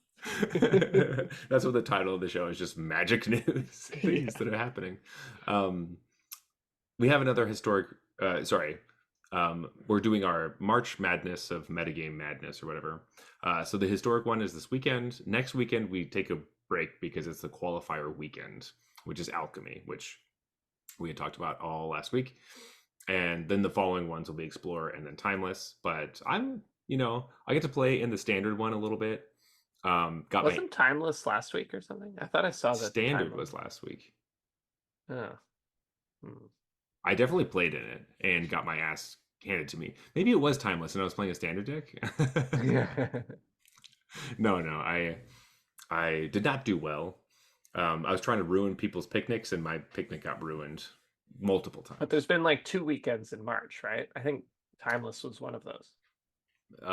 A: That's what the title of the show is, just magic news, things
B: Yeah.
A: that are happening. Um, we have another historic, sorry, we're doing our March Madness of Metagame Madness or whatever. So the historic one is this weekend. Next weekend, we take a break because it's the qualifier weekend, which is Alchemy, which we had talked about all last week. And then the following ones will be Explorer and then Timeless. But I get to play in the standard one a little bit. Got my
B: Wasn't Timeless last week or something? I thought I saw that
A: standard
B: Timeless.
A: was last week.
B: Oh. Hmm.
A: I definitely played in it and got my ass handed to me. Maybe it was Timeless and I was playing a standard deck.
B: Yeah.
A: No, I did not do well. I was trying to ruin people's picnics, and my picnic got ruined multiple
B: But
A: times.
B: there's been like 2 weekends in March, right? I think Timeless was one of those. Am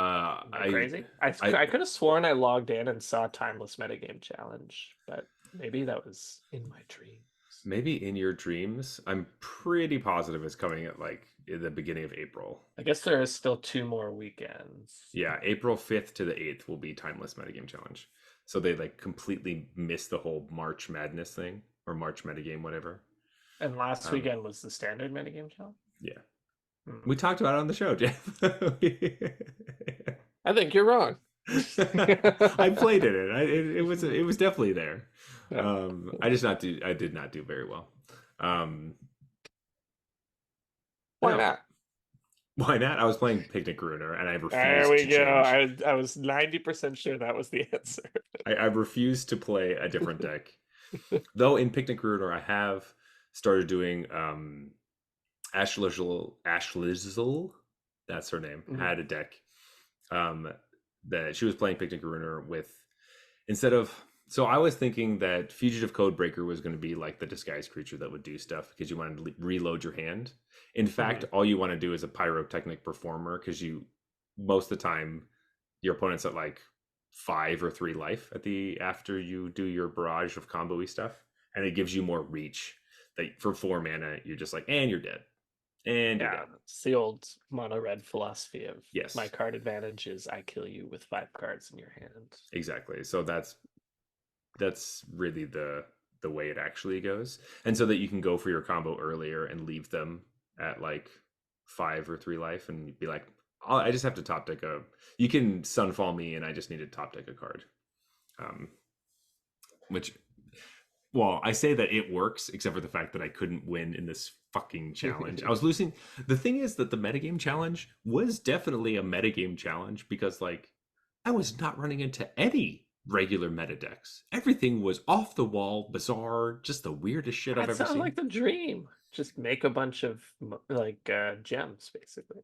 B: I
A: I,
B: crazy?
A: I
B: I could have sworn I logged in and saw Timeless Metagame Challenge, but maybe that was in my dreams.
A: maybe in your dreams. I'm pretty positive it's coming at like in the beginning of April.
B: I guess there is still 2 more weekends.
A: Yeah, April 5th to the 8th will be Timeless Metagame Challenge. So they like completely missed the whole March Madness thing or March Metagame, whatever.
B: And last
A: Um,
B: weekend was the standard metagame challenge.
A: yeah,
B: Hmm.
A: we talked about it on the show, Jeff.
B: I think you're wrong.
A: I played in it. It was definitely there.
B: Yeah.
A: I did not do very well. Um,
B: Why
A: no,
B: not?
A: why not? I was playing Picnic Ruiner, and I
B: There
A: refused
B: we
A: to
B: go.
A: change.
B: I was 90% sure that was the answer.
A: I refused to play a different deck. Though in Picnic Ruiner, I have started doing Ashlizzle. That's her name.
B: Mhm.
A: Had a deck um, that she was playing Picnic Ruiner with. Instead of, so I was thinking that Fugitive Codebreaker was going to be like the disguised creature that would do stuff because you wanted to reload your hand. In fact,
B: Mhm.
A: all you want to do is a Pyrotechnic Performer because you, most of the time, your opponent's at like 5 or 3 life at the after you do your barrage of combo-y stuff, and it gives you more reach. That for 4 mana, you're just like, and you're dead, and you're
B: Yeah,
A: dead.
B: it's the old mono red philosophy of my
A: Yes,
B: card advantage is I kill you with 5 cards in your hand.
A: exactly. So that's really the way it actually goes, and so that you can go for your combo earlier and leave them at like 5 or 3 life and be like, I just have to top deck a, you can sunfall me and I just need to top deck a card, um which, well, I say that it works except for the fact that I couldn't win in this fucking challenge. I was losing. The thing is that the metagame challenge was definitely a metagame challenge because like I was not running into any regular meta decks. Everything was off the wall, bizarre, just the weirdest shit I've
B: That
A: ever
B: sounds
A: seen.
B: like the dream. Just make a bunch of like gems, basically.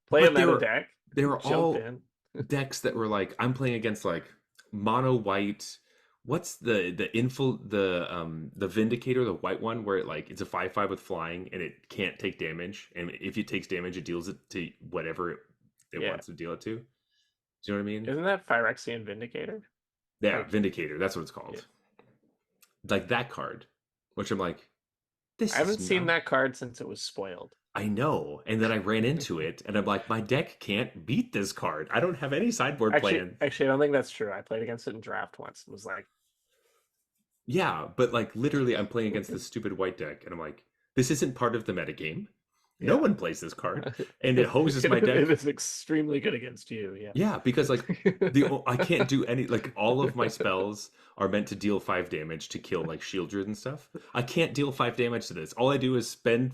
B: Play a
A: But they
B: meta
A: were
B: deck,
A: they were
B: jump
A: all
B: in.
A: decks that were like, I'm playing against like mono white. What's the Vindicator, the white one where it like it's a 5/5 with flying and it can't take damage, and if it takes damage it deals it to whatever it
B: Yeah,
A: wants to deal it to. Do you know what I mean?
B: isn't that Phyrexian Vindicator?
A: Yeah,
B: Like,
A: Vindicator, that's what it's
B: yeah.
A: called. Like that card, which I'm like,
B: I
A: this is
B: haven't seen
A: not.
B: that card since it was spoiled.
A: I know. And then I ran into it and I'm like, my deck can't beat this card. I don't have any sideboard plan.
B: Actually, I don't think that's true. I played against it in draft once and was like,
A: Yeah, but like literally I'm playing against this stupid white deck and I'm like, this isn't part of the metagame. No
B: yeah.
A: one plays this card. And it hoses my
B: It
A: deck.
B: is extremely good against you.
A: Yeah, because like
B: Yeah.
A: I can't do any, like all of my spells are meant to deal 5 damage to kill like shield druid and stuff. I can't deal 5 damage to this. All I do is spend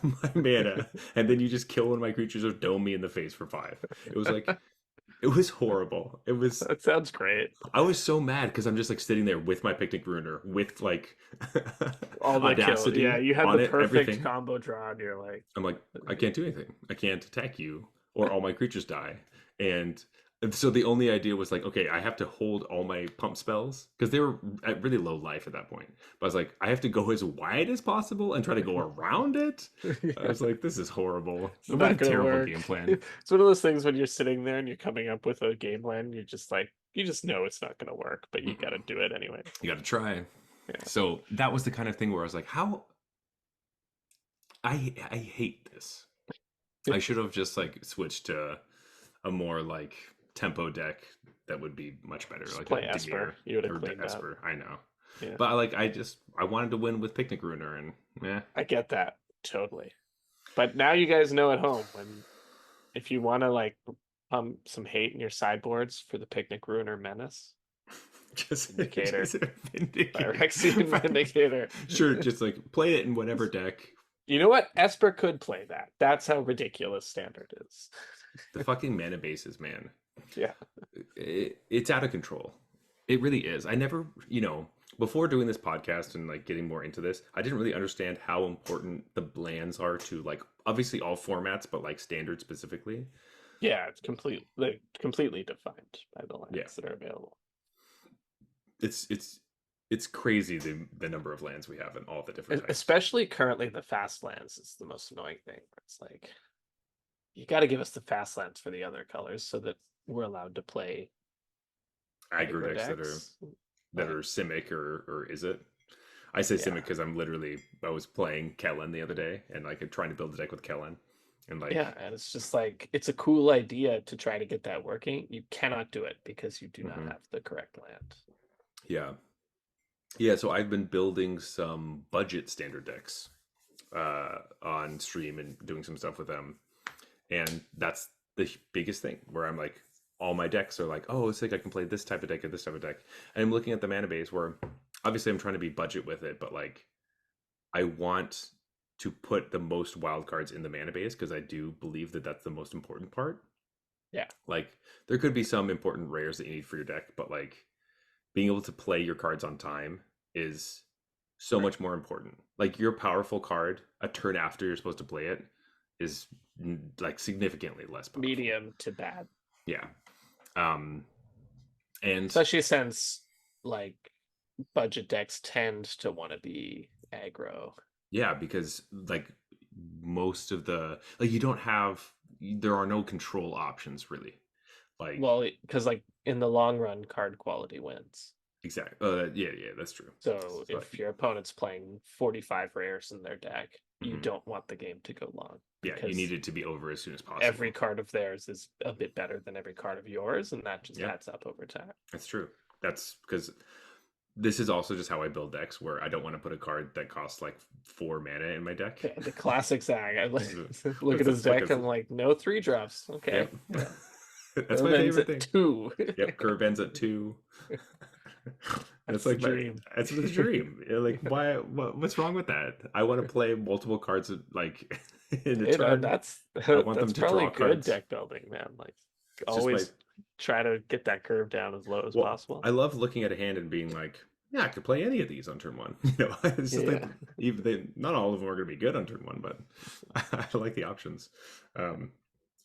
A: my mana and then you just kill one of my creatures or dome me in the face for 5. It was like, it was horrible. It was,
B: That sounds great.
A: I was so mad because I'm just like sitting there with my Picnic Ruiner with like
B: All the kill. Yeah,
A: Audacity
B: you had
A: on
B: the
A: it,
B: perfect
A: everything.
B: combo draw, and you're like,
A: I'm like, I can't do anything. I can't attack you, or all my creatures die. And so the only idea was like, okay, I have to hold all my pump spells because they were at really low life at that point. But I was like, I have to go as wide as possible and try to go around it. I
B: yeah,
A: was like, this is horrible.
B: it's
A: What a
B: not gonna
A: terrible
B: work.
A: game plan.
B: It's one of those things when you're sitting there and you're coming up with a game plan, you're just like, you just know it's not gonna work, but you got to do it anyway.
A: You got to try.
B: Yeah.
A: So that was the kind of thing where I was like, how I hate this. I should have just like switched to a more like tempo deck that would be much better,
B: Just
A: like a
B: play Esper.
A: Dimir
B: You would have
A: or
B: cleaned up.
A: Esper. I know,
B: Yeah.
A: but I wanted to win with Picnic Ruiner, and yeah,
B: I get that totally. But now you guys know at home when if you want to like pump some hate in your sideboards for the Picnic Ruiner Menace, Vindicator,
A: just a Vindicator.
B: Phyrexian Vindicator.
A: Sure, just like play it in whatever deck.
B: You know what? Esper could play that. That's how ridiculous standard is.
A: The fucking mana bases, man.
B: Yeah.
A: It's out of control. It really is. I never, before doing this podcast and like getting more into this, I didn't really understand how important the lands are to like obviously all formats, but like standard specifically.
B: Yeah, it's completely defined by the
A: Yeah,
B: lands that are available.
A: it's crazy the number of lands we have in all the different types.
B: Especially currently the fast lands is the most annoying thing. It's like you got to give us the fast lands for the other colors so that we're allowed to play
A: Aggro
B: aggro
A: decks
B: decks.
A: that are Simic or is it? I say
B: Yeah.
A: Simic because I was playing Kellen the other day and like trying to build a deck with Kellen and like
B: Yeah, and it's just like it's a cool idea to try to get that working. You cannot do it because you do not
A: mhm.
B: have the correct land.
A: Yeah. Yeah, so I've been building some budget standard decks on stream and doing some stuff with them. And that's the biggest thing where I'm like, all my decks are like, oh, it's like I can play this type of deck or this type of deck. And I'm looking at the mana base where obviously I'm trying to be budget with it, but like I want to put the most wild cards in the mana base because I do believe that that's the most important part.
B: Yeah.
A: Like there could be some important rares that you need for your deck, but like being able to play your cards on time is so much more important. Like your powerful card a turn after you're supposed to play it is like significantly less powerful.
B: Medium to bad.
A: Yeah. Um and
B: Especially since like budget decks tend to want to be aggro.
A: yeah, because like most of the like you don't have there are no control options really. Like
B: Well, because like in the long run, card quality wins.
A: exactly. Yeah, that's true.
B: So
A: But
B: if your opponent's playing 45 rares in their deck, you
A: mhm.
B: don't want the game to go long
A: Yeah, you need
B: because
A: it to be over as soon as possible.
B: every card of theirs is a bit better than every card of yours, and that just
A: Yeah,
B: adds up over time.
A: that's true. That's because this is also just how I build decks where I don't want to put a card that costs like 4 mana in my deck.
B: Yeah, the classic Zag. I look
A: It's
B: at his
A: like
B: deck. I'm like, no 3 drops. Okay,
A: yep.
B: yeah.
A: That's my
B: Curve ends
A: favorite
B: at
A: thing.
B: 2.
A: Yep, curve ends at 2.
B: That's
A: That's
B: the
A: like
B: dream.
A: that's the dream. Like what's wrong with that? I want to play multiple cards like in a
B: You know,
A: turn.
B: that's
A: I want them
B: that's
A: to
B: probably
A: draw
B: good
A: cards.
B: deck building, man. Like
A: It's just my
B: always try to get that curve down as low as
A: well,
B: possible.
A: I love looking at a hand and being like, yeah, I could play any of these on turn one. It's just like
B: Yeah.
A: even not all of them are going to be good on turn one, but I like the options.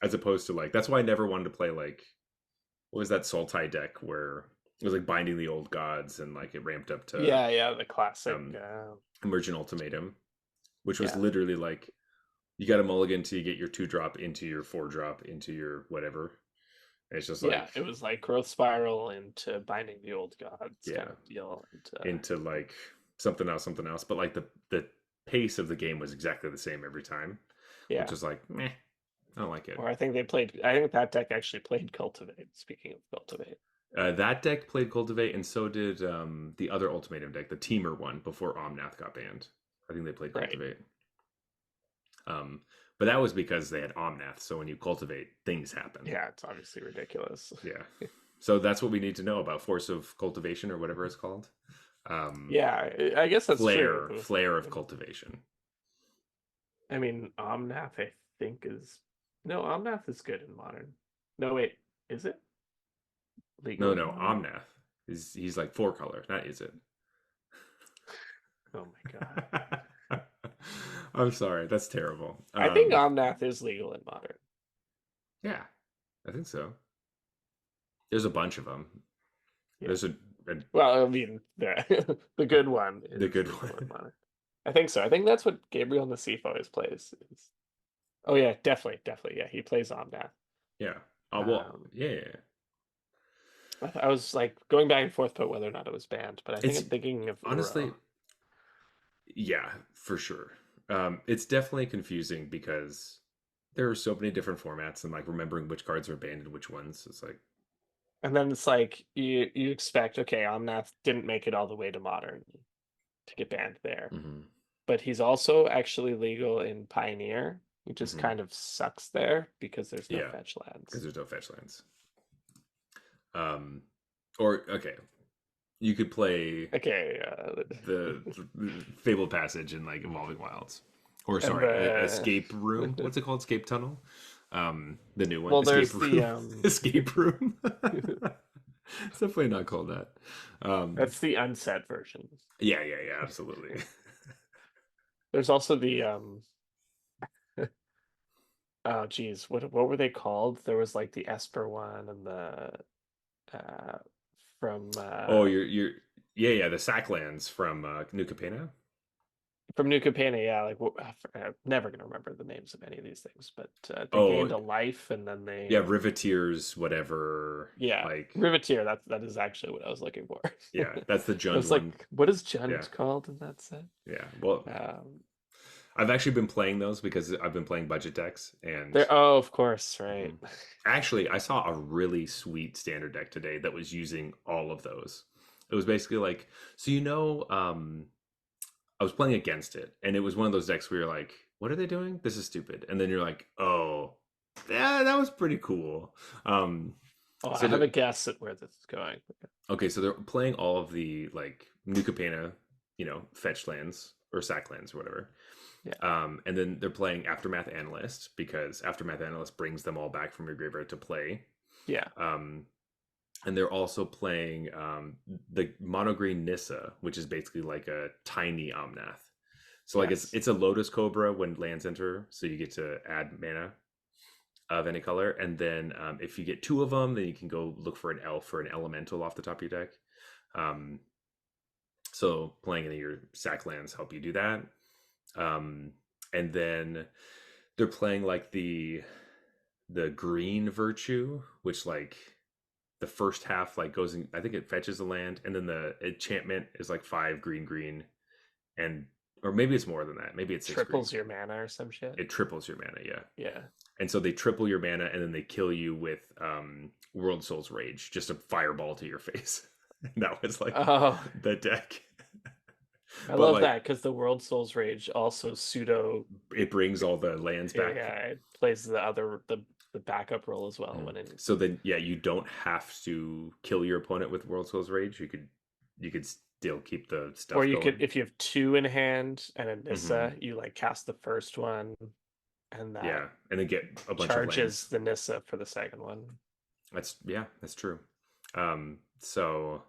A: As opposed to like that's why I never wanted to play like what was that Sultai deck where it was like binding the old gods and like it ramped up to
B: Yeah, the classic.
A: um, Emergent Ultimatum, which was
B: Yeah,
A: literally like you got a mulligan till you get your 2-drop into your 4-drop into your whatever. And it's just
B: yeah.
A: like
B: It was like growth spiral into binding the old gods
A: yeah
B: kind of deal. And,
A: into like something else, but like the pace of the game was exactly the same every time,
B: yeah.
A: which is like meh, I don't like it.
B: Or I think they played. I think that deck actually played cultivate. Speaking of cultivate,
A: That deck played Cultivate, and so did the other Ultimatum deck, the Teamer one, before Omnath got banned. I think they played
B: right?
A: Cultivate. But that was because they had Omnath, so when you cultivate, things happen.
B: Yeah, it's obviously ridiculous.
A: Yeah. So that's what we need to know about Force of Cultivation or whatever it's called.
B: Yeah, I guess that's true.
A: Flare of Cultivation.
B: I mean, Omnath, I think is no Omnath is good in modern. No, wait, is it legal?
A: No, Omnath he's like 4-color, not is it?
B: Oh my god.
A: I'm sorry, that's terrible.
B: I think Omnath is legal in modern.
A: Yeah, I think so. There's a bunch of them.
B: Yeah.
A: There's
B: Well, I mean, the good one is
A: the good
B: legal in
A: one.
B: modern. I think so. I think that's what Gabriel Nassif always plays. Oh yeah, definitely. Yeah, he plays Omnath.
A: Yeah. Oh well.
B: Um,
A: Yeah.
B: I was like going back and forth about whether or not it was banned, but I think
A: It's
B: I'm thinking of
A: honestly,
B: Uro.
A: yeah, for sure. It's definitely confusing because there are so many different formats and like remembering which cards are banned and which ones. It's like
B: And then it's like you expect, okay, Omnath didn't make it all the way to modern to get banned there.
A: Hmm.
B: But he's also actually legal in Pioneer, which just
A: Hmm.
B: kind of sucks there because there's no
A: Yeah,
B: fetch
A: because
B: lands.
A: there's no fetch lands. Um, or okay, you could play
B: Okay,
A: the Fabled Passage in like Evolving Wilds, or
B: and
A: sorry,
B: the
A: Escape Room. What's it called? Escape Tunnel. The new one,
B: well,
A: Escape
B: there's the
A: Room. Escape Room. It's definitely not called that.
B: that's the unset version.
A: Yeah, yeah, yeah, absolutely.
B: There's also the oh geez, what were they called? There was like the Esper one and the uh from
A: Oh, you're yeah, yeah, the Sacklands from New Capenna.
B: from New Capenna, yeah, like I'm never gonna remember the names of any of these things, but they
A: Oh,
B: gained a life and then
A: yeah,
B: they
A: Riveteers, whatever.
B: yeah,
A: Like,
B: Riveteer, that is actually what I was looking for.
A: yeah, that's the
B: I
A: Jund
B: was
A: one.
B: like, what is
A: Yeah,
B: Jund called in that set?
A: yeah. Well,
B: Um,
A: I've actually been playing those because I've been playing budget decks, and
B: there. Oh, of course, right.
A: mhm. Actually, I saw a really sweet standard deck today that was using all of those. It was basically like, so I was playing against it, and it was one of those decks where you're like, "What are they doing? This is stupid." And then you're like, "Oh, yeah, that was pretty cool." Um,
B: Oh, I
A: so
B: have
A: they're
B: a guess at where this is going.
A: okay. So they're playing all of the like New Capenna, fetch lands or sack lands or whatever.
B: Yeah.
A: And then they're playing Aftermath Analyst because Aftermath Analyst brings them all back from your graveyard to play.
B: Yeah.
A: Um, and they're also playing the mono green Nissa, which is basically like a tiny Omnath. So like it's
B: Yes.
A: it's a Lotus Cobra when lands enter, so you get to add mana of any color, and then if you get two of them, then you can go look for an elf or an elemental off the top of your deck. Um, so playing in your sack lands help you do that. Um, and then they're playing like the green virtue, which like the first half like goes in, I think it fetches a land, and then the enchantment is like 5 green, and or maybe it's more than that. Maybe it's 6 green.
B: Triples your mana or some shit.
A: It triples your mana, yeah.
B: Yeah.
A: And so they triple your mana, and then they kill you with World Soul's Rage, just a fireball to your face. And that was like
B: Oh,
A: the deck.
B: I
A: But
B: love
A: like
B: that because the World Souls Rage also pseudo.
A: it brings all the lands back.
B: Yeah, it plays the backup role as well
A: Mm.
B: when in.
A: So then, yeah, you don't have to kill your opponent with World Soul's Rage. You could still keep the
B: Or
A: stuff
B: you could,
A: going.
B: if you have two in hand and a
A: Hmm.
B: Nissa, you like cast the first one, and that
A: Yeah, and then get a bunch of
B: charges
A: lands.
B: the Nissa for the second one.
A: That's true. So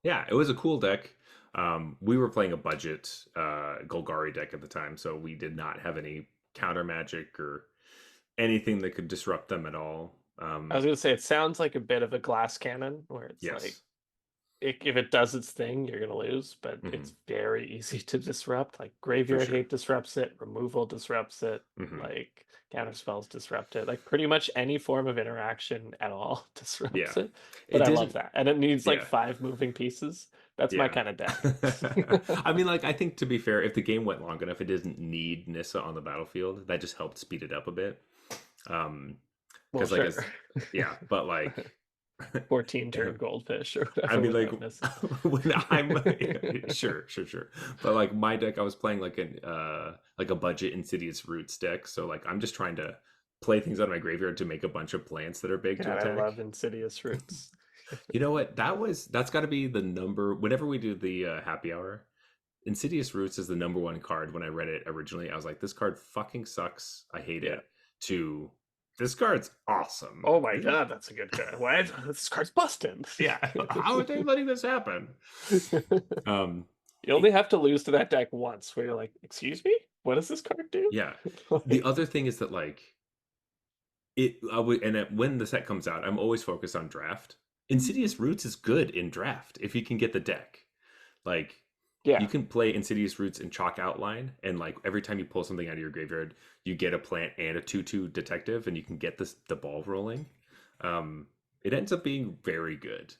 A: yeah, it was a cool deck. We were playing a budget Golgari deck at the time, so we did not have any counter magic or anything that could disrupt them at all.
B: I was gonna say it sounds like a bit of a glass cannon where it's like
A: Yes.
B: if it does its thing, you're gonna lose, but
A: Hmm.
B: it's very easy to disrupt. Like
A: For
B: Graveyard
A: sure.
B: Hate disrupts it, removal disrupts it,
A: Hmm.
B: like counter spells disrupt it. Like pretty much any form of interaction at all
A: Yeah.
B: disrupts it. But
A: It
B: I love
A: didn't.
B: that. And it needs like
A: Yeah.
B: 5 moving pieces. That's my
A: Yeah.
B: kind of deck.
A: I mean, like, I think to be fair, if the game went long enough, it doesn't need Nissa on the battlefield. That just helped speed it up a bit.
B: Well,
A: Because like
B: sure.
A: as yeah, but like
B: 14 turn goldfish or
A: I
B: whatever
A: mean, like
B: without missing.
A: when I'm sure, sure, sure, but like my deck, I was playing like a budget Insidious Roots deck, so like I'm just trying to play things out of my graveyard to make a bunch of plants that are big to
B: God, I
A: attack.
B: love Insidious Roots.
A: You know what? That's got to be the number. Whenever we do the happy hour, Insidious Roots is the number one card. When I read it originally, I was like, this card fucking sucks. I hate
B: Yeah.
A: it. To this card's awesome.
B: Oh my god, that's a good card. What? This card's busted.
A: Yeah, how are they letting this happen? Um,
B: You only have to lose to that deck once where you're like, excuse me? What does this card do?
A: yeah. The
B: Like,
A: other thing is that like I would, and when the set comes out, I'm always focused on draft. Insidious Roots is good in draft if you can get the deck. Like you
B: yeah.
A: can play Insidious Roots in chalk outline, and like every time you pull something out of your graveyard, you get a plant and a 2/2 detective, and you can get the ball rolling. It ends up being very good,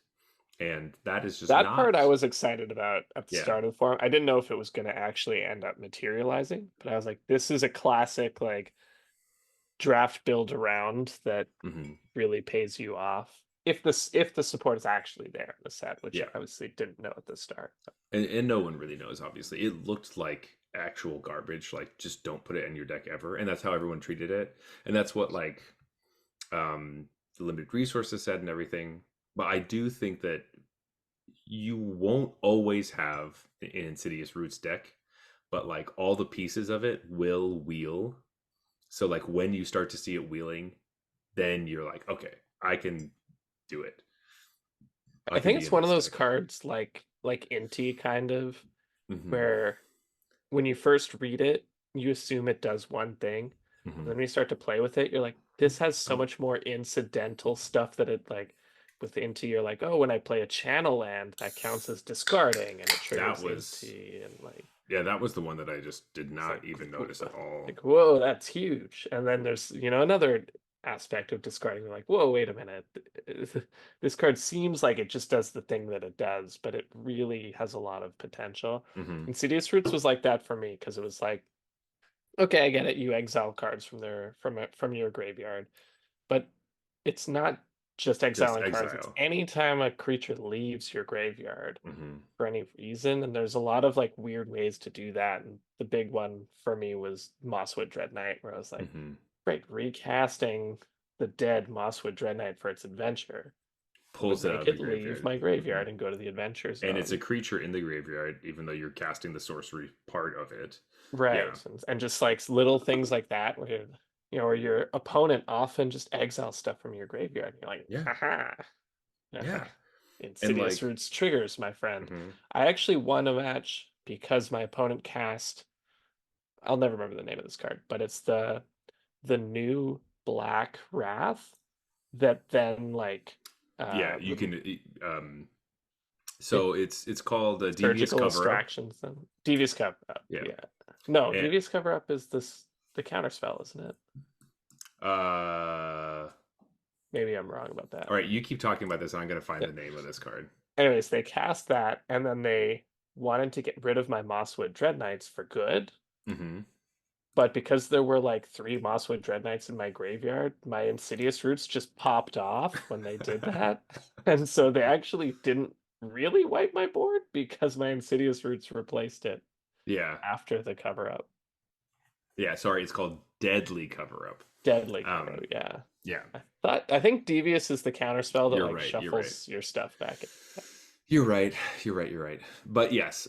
A: and that is just
B: That part
A: not.
B: I was excited about at the
A: Yeah.
B: start of the forum. I didn't know if it was going to actually end up materializing, but I was like, this is a classic like draft build around that
A: Hmm.
B: really pays you off. if the support is actually there in the set, which I
A: Yeah,
B: obviously didn't know at the start.
A: and no one really knows. Obviously, it looked like actual garbage. Like, just don't put it in your deck ever, and that's how everyone treated it. And that's what like the limited resources said and everything. But I do think that you won't always have an Insidious Roots deck, but like all the pieces of it will wheel. So like when you start to see it wheeling, then you're like, okay, I can do it. I
B: I
A: can
B: think
A: be
B: it's
A: in
B: one of
A: this
B: those
A: deck.
B: cards like Inti kind of,
A: Hmm.
B: where when you first read it, you assume it does one thing. And
A: Hmm.
B: then when you start to play with it, you're like, this has so much more incidental stuff that it like with Inti, you're like, oh, when I play a channel land, that counts as discarding and it
A: That
B: triggers
A: was
B: Inti and like
A: yeah, that was the one that I just did
B: it's
A: not even notice at all.
B: like whoa, that's huge. And then there's, another aspect of discarding. You're like, whoa, wait a minute. This card seems like it just does the thing that it does, but it really has a lot of potential.
A: Hmm.
B: Insidious Roots was like that for me because it was like, okay, I get it. You exile cards from your graveyard, but it's not just
A: Just
B: exiling cards. It's
A: exile.
B: anytime a creature leaves your graveyard
A: Hmm.
B: for any reason, and there's a lot of like weird ways to do that. And the big one for me was Mosswood Dread Knight, where I was like,
A: Hmm.
B: great, recasting the dead Mosswood Dread Knight for its adventure would
A: Pulls it out
B: make
A: of the
B: it leave
A: graveyard.
B: my
A: Hmm.
B: graveyard and go to the adventure
A: And it's a
B: zone.
A: creature in the graveyard, even though you're casting the sorcery part of it. Yeah.
B: Right. And just like little things like that where where your opponent often just exiles stuff from your graveyard. And you're like,
A: Yeah.
B: haha.
A: Yeah. And
B: Insidious
A: like,
B: Roots triggers, my friend.
A: mhm.
B: I actually won a match because my opponent cast, I'll never remember the name of this card, but it's the new Black Wrath that then like
A: Yeah,
B: uh
A: you can. So it's called a devious
B: surgical
A: cover up.
B: extractions and Devious Cover Up.
A: Yeah.
B: Yeah. No,
A: And
B: Devious Cover Up is the counter spell, isn't it?
A: all
B: Maybe I'm wrong about that.
A: right, you keep talking about this, and I'm gonna find
B: Yeah.
A: the name of this card.
B: Anyways, they cast that, and then they wanted to get rid of my Mosswood Dread Knights for good.
A: Hmm.
B: But because there were like three Mosswood Dread Knights in my graveyard, my Insidious Roots just popped off when they did that. And so they actually didn't really wipe my board because my Insidious Roots replaced it
A: Yeah,
B: after the cover up.
A: yeah. Sorry, it's called deadly cover up.
B: Deadly cover up,
A: Um,
B: yeah.
A: yeah,
B: I think Devious is the counter spell that
A: you're
B: like
A: right. You're right.
B: shuffles your stuff back in.
A: You're right. You're right. You're right. But yes,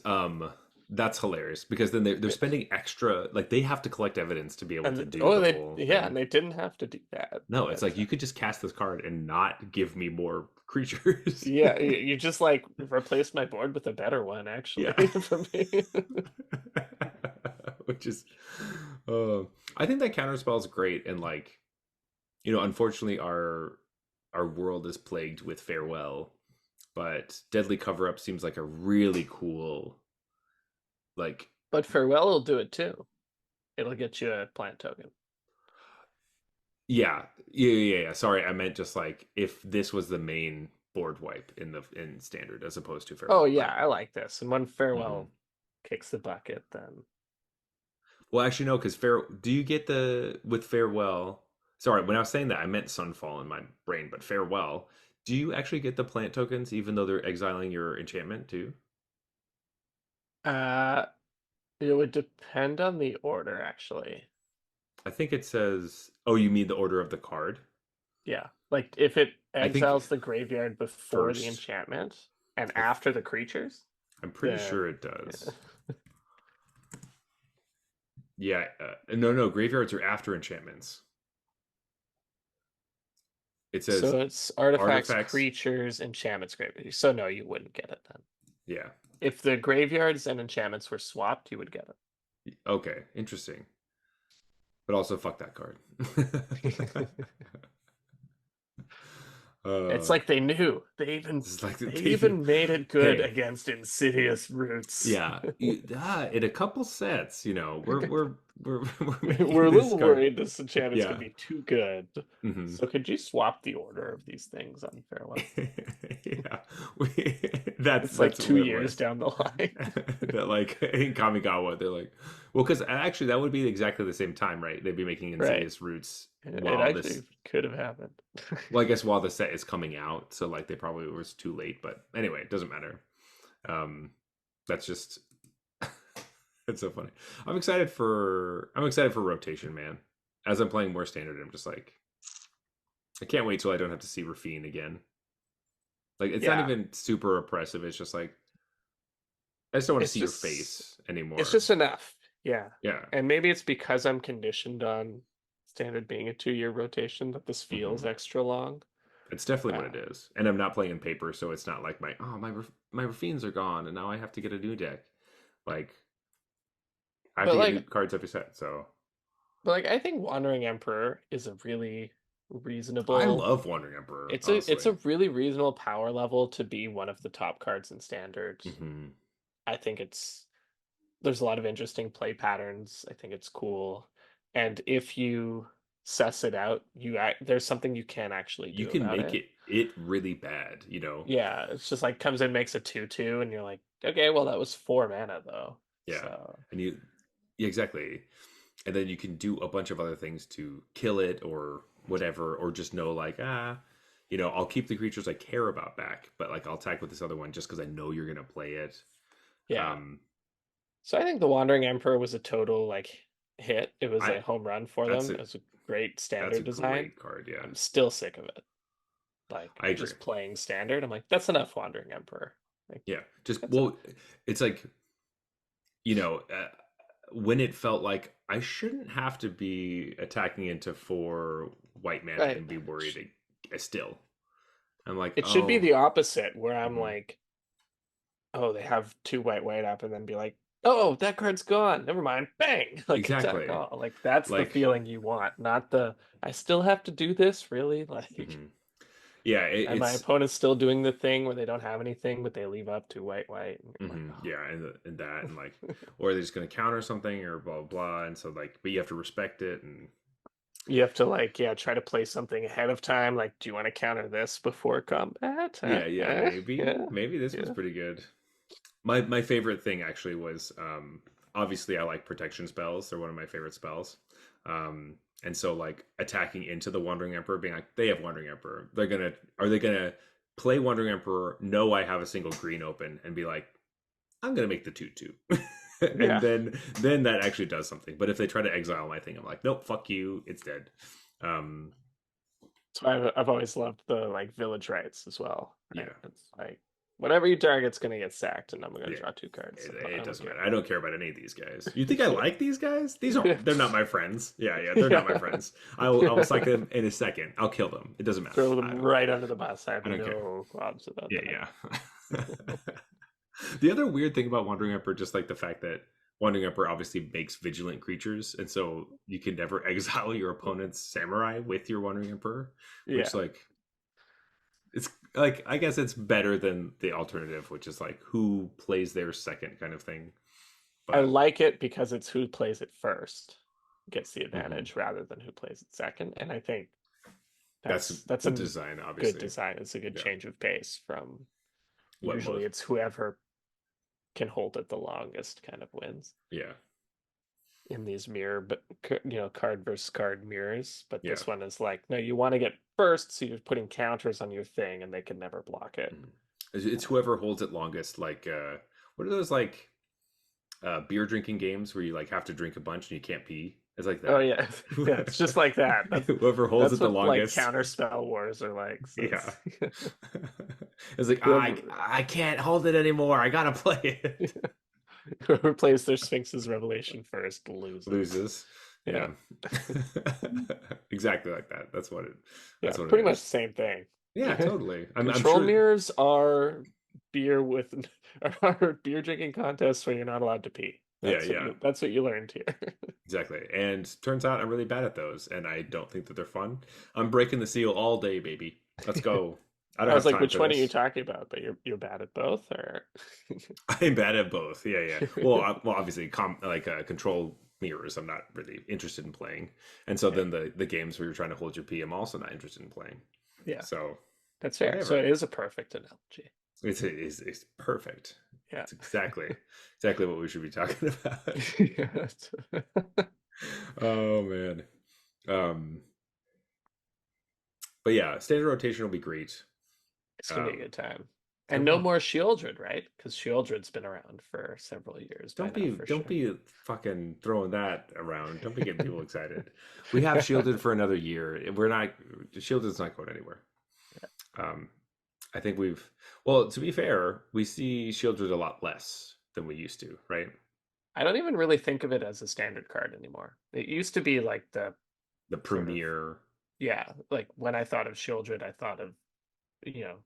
A: that's hilarious because then they're
B: Yeah.
A: spending extra. Like they have to collect evidence to be able to
B: And
A: do
B: oh,
A: the
B: they
A: whole
B: yeah,
A: thing.
B: and they didn't have to do that,
A: No, it's
B: but
A: like you could just cast this card and not give me more creatures.
B: yeah, you just like replaced my board with a better one actually
A: Yeah.
B: for me.
A: Which is, uh, I think that counterspell is great, and like, unfortunately, our world is plagued with farewell, but deadly cover up seems like a really cool, like,
B: But Farewell will do it too. It'll get you a plant token.
A: yeah. Sorry, I meant just like if this was the main board wipe in standard as opposed to
B: Oh
A: farewell,
B: yeah,
A: but.
B: I like this. And when
A: Mhm.
B: Farewell kicks the bucket, then
A: Well, actually, no, because fair. Do you get the with farewell? Sorry, when I was saying that, I meant sunfall in my brain, but farewell. Do you actually get the plant tokens even though they're exiling your enchantment too?
B: uh it would depend on the order actually.
A: I think it says. Oh, you mean the order of the card?
B: Yeah. Like if it
A: I think
B: exiles the graveyard before the
A: first.
B: enchantment and
A: I,
B: after the creatures,
A: I'm pretty
B: then
A: sure it does. Yeah. No. Graveyards are after enchantments. It says
B: so it's artifacts,
A: artifacts.
B: creatures, enchantments, graveyard. So no, you wouldn't get it then.
A: Yeah.
B: If the graveyards and enchantments were swapped, you would get
A: Okay. Interesting. But also, fuck that card.
B: it. It's
A: uh,
B: like they knew.
A: this is like
B: They
A: the
B: even made it good
A: hey,
B: against Insidious Roots.
A: yeah, in a couple sets, we're we're
B: We're
A: making
B: a
A: this
B: little
A: card.
B: worried this enchantment's
A: Yeah.
B: gonna be too good.
A: Hmm.
B: So could you swap the order of these things on farewell?
A: Yeah, we, that's
B: It's like
A: that's
B: 2 years
A: worst.
B: down the line.
A: That like in Kamigawa, they're like, well, because actually that would be exactly the same time, right? They'd be making
B: Right.
A: Insidious Roots
B: It
A: while this.
B: actually could have happened.
A: Well, I guess while the set is coming out, so like they probably was too late. But anyway, it doesn't matter. Um, that's just it's so funny. I'm excited for rotation, man. As I'm playing more standard, I'm just like I can't wait till I don't have to see Rafine again. Like it's not
B: Yeah.
A: even super oppressive. It's just like I just don't want to
B: It's
A: see your
B: just
A: face
B: it's
A: anymore.
B: just enough. Yeah.
A: Yeah.
B: And maybe it's because I'm conditioned on standard being a 2 year rotation that this feels
A: Hmm.
B: extra long.
A: It's definitely what
B: Uh,
A: it is. And I'm not playing in paper, so it's not like my Rafines are gone and now I have to get a new deck. Like I have
B: but
A: to get new
B: like
A: cards every set. So
B: I think Wandering Emperor is a really
A: I
B: reasonable
A: love Wandering Emperor,
B: it's
A: honestly.
B: a really reasonable power level to be one of the top cards in standard.
A: Hmm.
B: I think there's a lot of interesting play patterns. I think it's cool. And if you suss it out, there's something you can actually
A: You
B: do
A: can
B: about
A: make
B: it.
A: it really bad, you know.
B: Yeah, it's just like comes in, makes a 2/2, and you're like, okay, well that was 4 mana though.
A: Yeah.
B: So
A: And you yeah, exactly. And then you can do a bunch of other things to kill it or whatever, or just know like I'll keep the creatures I care about back, but like I'll attack with this other one just because I know you're gonna play it.
B: yeah.
A: Um,
B: So I think the Wandering Emperor was a total like hit. It was
A: I
B: a home run for
A: that's
B: them.
A: a
B: It was a great
A: that's a
B: standard design.
A: great card. Yeah,
B: I'm still sick of it. Like
A: I agree.
B: just playing standard. I'm like, that's enough Wandering Emperor. Like
A: Yeah, just
B: that's enough.
A: well, it's like you know when it felt like I shouldn't have to be attacking into 4 white mana
B: Right.
A: and be worried still. I'm like,
B: It should be
A: oh,
B: the opposite where I'm
A: mhm,
B: like, oh, they have two white up and then be like, oh, that card's gone. Never mind. Bang! Like attack
A: exactly.
B: all. Like that's the
A: Like,
B: feeling you want, not the I still have to do this, really? Like
A: mhm. Yeah,
B: and my
A: it's
B: opponent's still doing the thing where they don't have anything, but they leave up to white. And you're like,
A: yeah, and that and like, or they're just gonna counter something or blah blah blah, and so like, but you have to respect it, and
B: you have to like, yeah, try to play something ahead of time. Like, do you want to counter this before combat?
A: yeah, maybe
B: Yeah,
A: maybe this was
B: yeah.
A: pretty good. My favorite thing actually was obviously I like protection spells. They're one of my favorite spells. And so like attacking into the Wandering Emperor, being like, they have Wandering Emperor. Are they gonna play Wandering Emperor, know I have a single green open, and be like, I'm gonna make the 2/2. And
B: Yeah.
A: then that actually does something. But if they try to exile my thing, I'm like, nope, fuck you, it's dead. Um,
B: So I've always loved the like village rights as well. Right?
A: yeah,
B: It's like whatever you target's gonna get sacked, and I'm gonna
A: yeah.
B: draw two cards.
A: It
B: I don't
A: doesn't
B: care
A: matter. I
B: about
A: don't care about any of these guys. You think I
B: it.
A: like these guys?
B: Yeah.
A: They're not my friends. Yeah, they're not my
B: Yeah.
A: friends. I will psych them in a second. I'll kill them. It doesn't matter.
B: Throw them right under the bus. I have
A: I don't care.
B: no qualms about that.
A: Yeah, yeah. The other weird thing about Wandering Emperor, just like the fact that Wandering Emperor obviously makes vigilant creatures, and so you can never exile your opponent's samurai with your Wandering Emperor,
B: Yeah.
A: which like it's like I guess it's better than the alternative, which is like who plays their second kind of thing.
B: I
A: But
B: like it because it's who plays it first gets the
A: mhm,
B: advantage rather than who plays it second. And I think
A: that's
B: that's
A: the
B: a
A: design,
B: good
A: obviously.
B: design. It's a good
A: Yeah.
B: change of pace from
A: What
B: usually
A: most?
B: it's whoever can hold it the longest kind of wins
A: Yeah.
B: in these mirror, but card versus card mirrors. But
A: Yeah.
B: this one is like, no, you want to get first, so you're putting counters on your thing, and they can never block it.
A: Mhm. It's whoever holds it longest. Like, what are those like beer drinking games where you like have to drink a bunch and you can't pee? It's like
B: Oh
A: that.
B: yeah, yeah, it's just like that.
A: Whoever holds
B: That's
A: it the
B: what like
A: longest.
B: counter spell wars are like. So
A: Yeah.
B: it's
A: It's like
B: whoever
A: I can't hold it anymore. I gotta play it.
B: whoever plays their Sphinx's Revelation first loses.
A: Loses.
B: Yeah,
A: Yeah. Exactly like that. That's what it.
B: yeah,
A: That's what it
B: pretty much the
A: is.
B: same thing.
A: Yeah, totally. I'm
B: Control
A: sure.
B: mirrors are beer with are beer drinking contests where you're not allowed to pee.
A: Yeah, yeah.
B: That's what you learned here.
A: Exactly. And turns out I'm really bad at those, and I don't think that they're fun. I'm breaking the seal all day, baby. Let's go. I don't
B: I was
A: have
B: like,
A: time
B: which
A: for
B: one are you
A: this.
B: talking about? But you're bad at both, or
A: I'm bad at both. Yeah, yeah. Well, obviously, control mirrors I'm not really interested in playing. And so
B: Yeah.
A: then the games where you're trying to hold your pee, I'm also not interested in playing.
B: Yeah,
A: So
B: that's fair. So it
A: whatever.
B: is a perfect analogy.
A: It's perfect.
B: Yeah.
A: It's exactly what we should be talking about.
B: Yeah,
A: Oh man. Um, but yeah, standard rotation will be great.
B: it's gonna be a
A: Um,
B: good time.
A: it
B: And no
A: will.
B: more Shieldred, right? Because Shieldred's been around for several years by now, for
A: Don't
B: sure.
A: be fucking throwing that around. Don't be getting people excited. We have shielded for another year. We're not shielded's not going anywhere. Um, I think we've well, to be fair, we see shielded a lot less than we used to, right?
B: I don't even really think of it as a standard card anymore. It used to be like the
A: The
B: sort of,
A: premier.
B: yeah, like when I thought of Shieldred, I thought of, you know,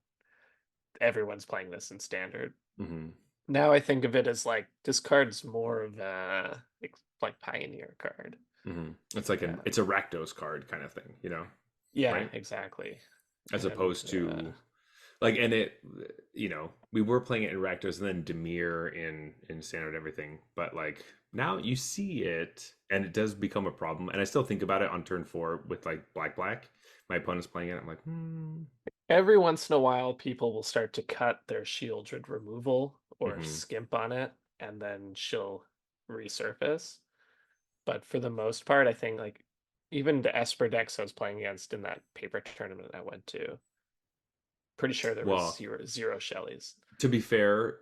B: everyone's playing this in standard.
A: Hmm.
B: Now I think of it as like this card's more of a like pioneer card.
A: Hmm. It's like
B: Yeah.
A: it's a Rakdos card kind of thing,
B: Yeah,
A: right?
B: exactly.
A: As
B: And
A: opposed to like, and it, we were playing it in Rakdos and then Demir in standard and everything, but like now you see it and it does become a problem. And I still think about it on turn 4 with like black. My opponent's playing it. I'm like,
B: every once in a while, people will start to cut their Shieldred removal or
A: hmm.
B: skimp on it, and then she'll resurface. But for the most part, I think like even the Esper decks I was playing against in that paper tournament I went to, pretty sure there was
A: Well,
B: zero Shellys.
A: to be fair,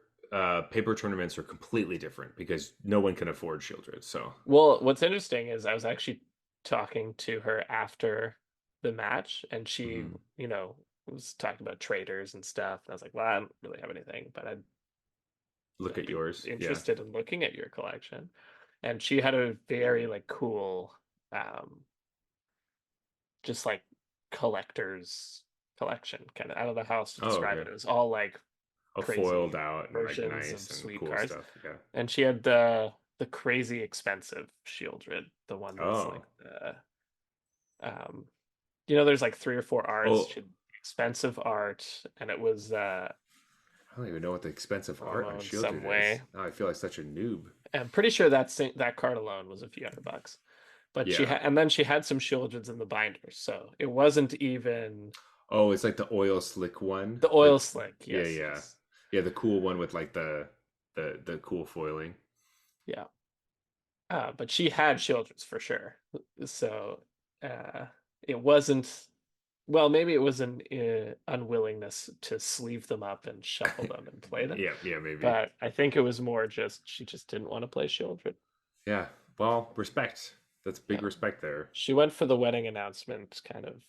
A: paper tournaments are completely different because no one can afford Shieldred. So,
B: Well, what's interesting is I was actually talking to her after the match, and she,
A: mhm.
B: was talking about traders and stuff. And I was like, well, I don't really have anything, but
A: Look
B: I'd
A: at
B: be
A: yours. Yeah.
B: interested in looking at your collection. And she had a very like cool, um, just like collector's collection kind of. I don't know how else to
A: Oh,
B: describe
A: okay.
B: it. It was all like
A: A foiled
B: crazy
A: out and like
B: versions of
A: nice and
B: sweet
A: cool
B: cards.
A: stuff. Yeah.
B: And she had the crazy expensive Shieldred, the one that's like
A: Oh.
B: the um there's like three or four arts. She
A: Oh,
B: had expensive art, and it was
A: I don't even know what the expensive art on
B: promo in some
A: Shieldred
B: way.
A: is. Now I feel like such a noob.
B: I'm pretty sure that card alone was a few $100. But she
A: Yeah.
B: had, and then she had some Shieldreds in the binder, so it wasn't even
A: Oh, it's like the oil slick one
B: the oil
A: with
B: slick.
A: yeah,
B: Yes,
A: yeah.
B: yes,
A: Yeah, the cool one with like the cool foiling.
B: yeah. But she had Shieldreds for sure. So it wasn't. Well, maybe it was an unwillingness to sleeve them up and shuffle them and play them.
A: Yeah, yeah, maybe.
B: But I think it was more just she just didn't want to play Shieldred.
A: Yeah. Well, respect. That's big
B: Yeah.
A: respect there.
B: She went for the wedding announcement kind of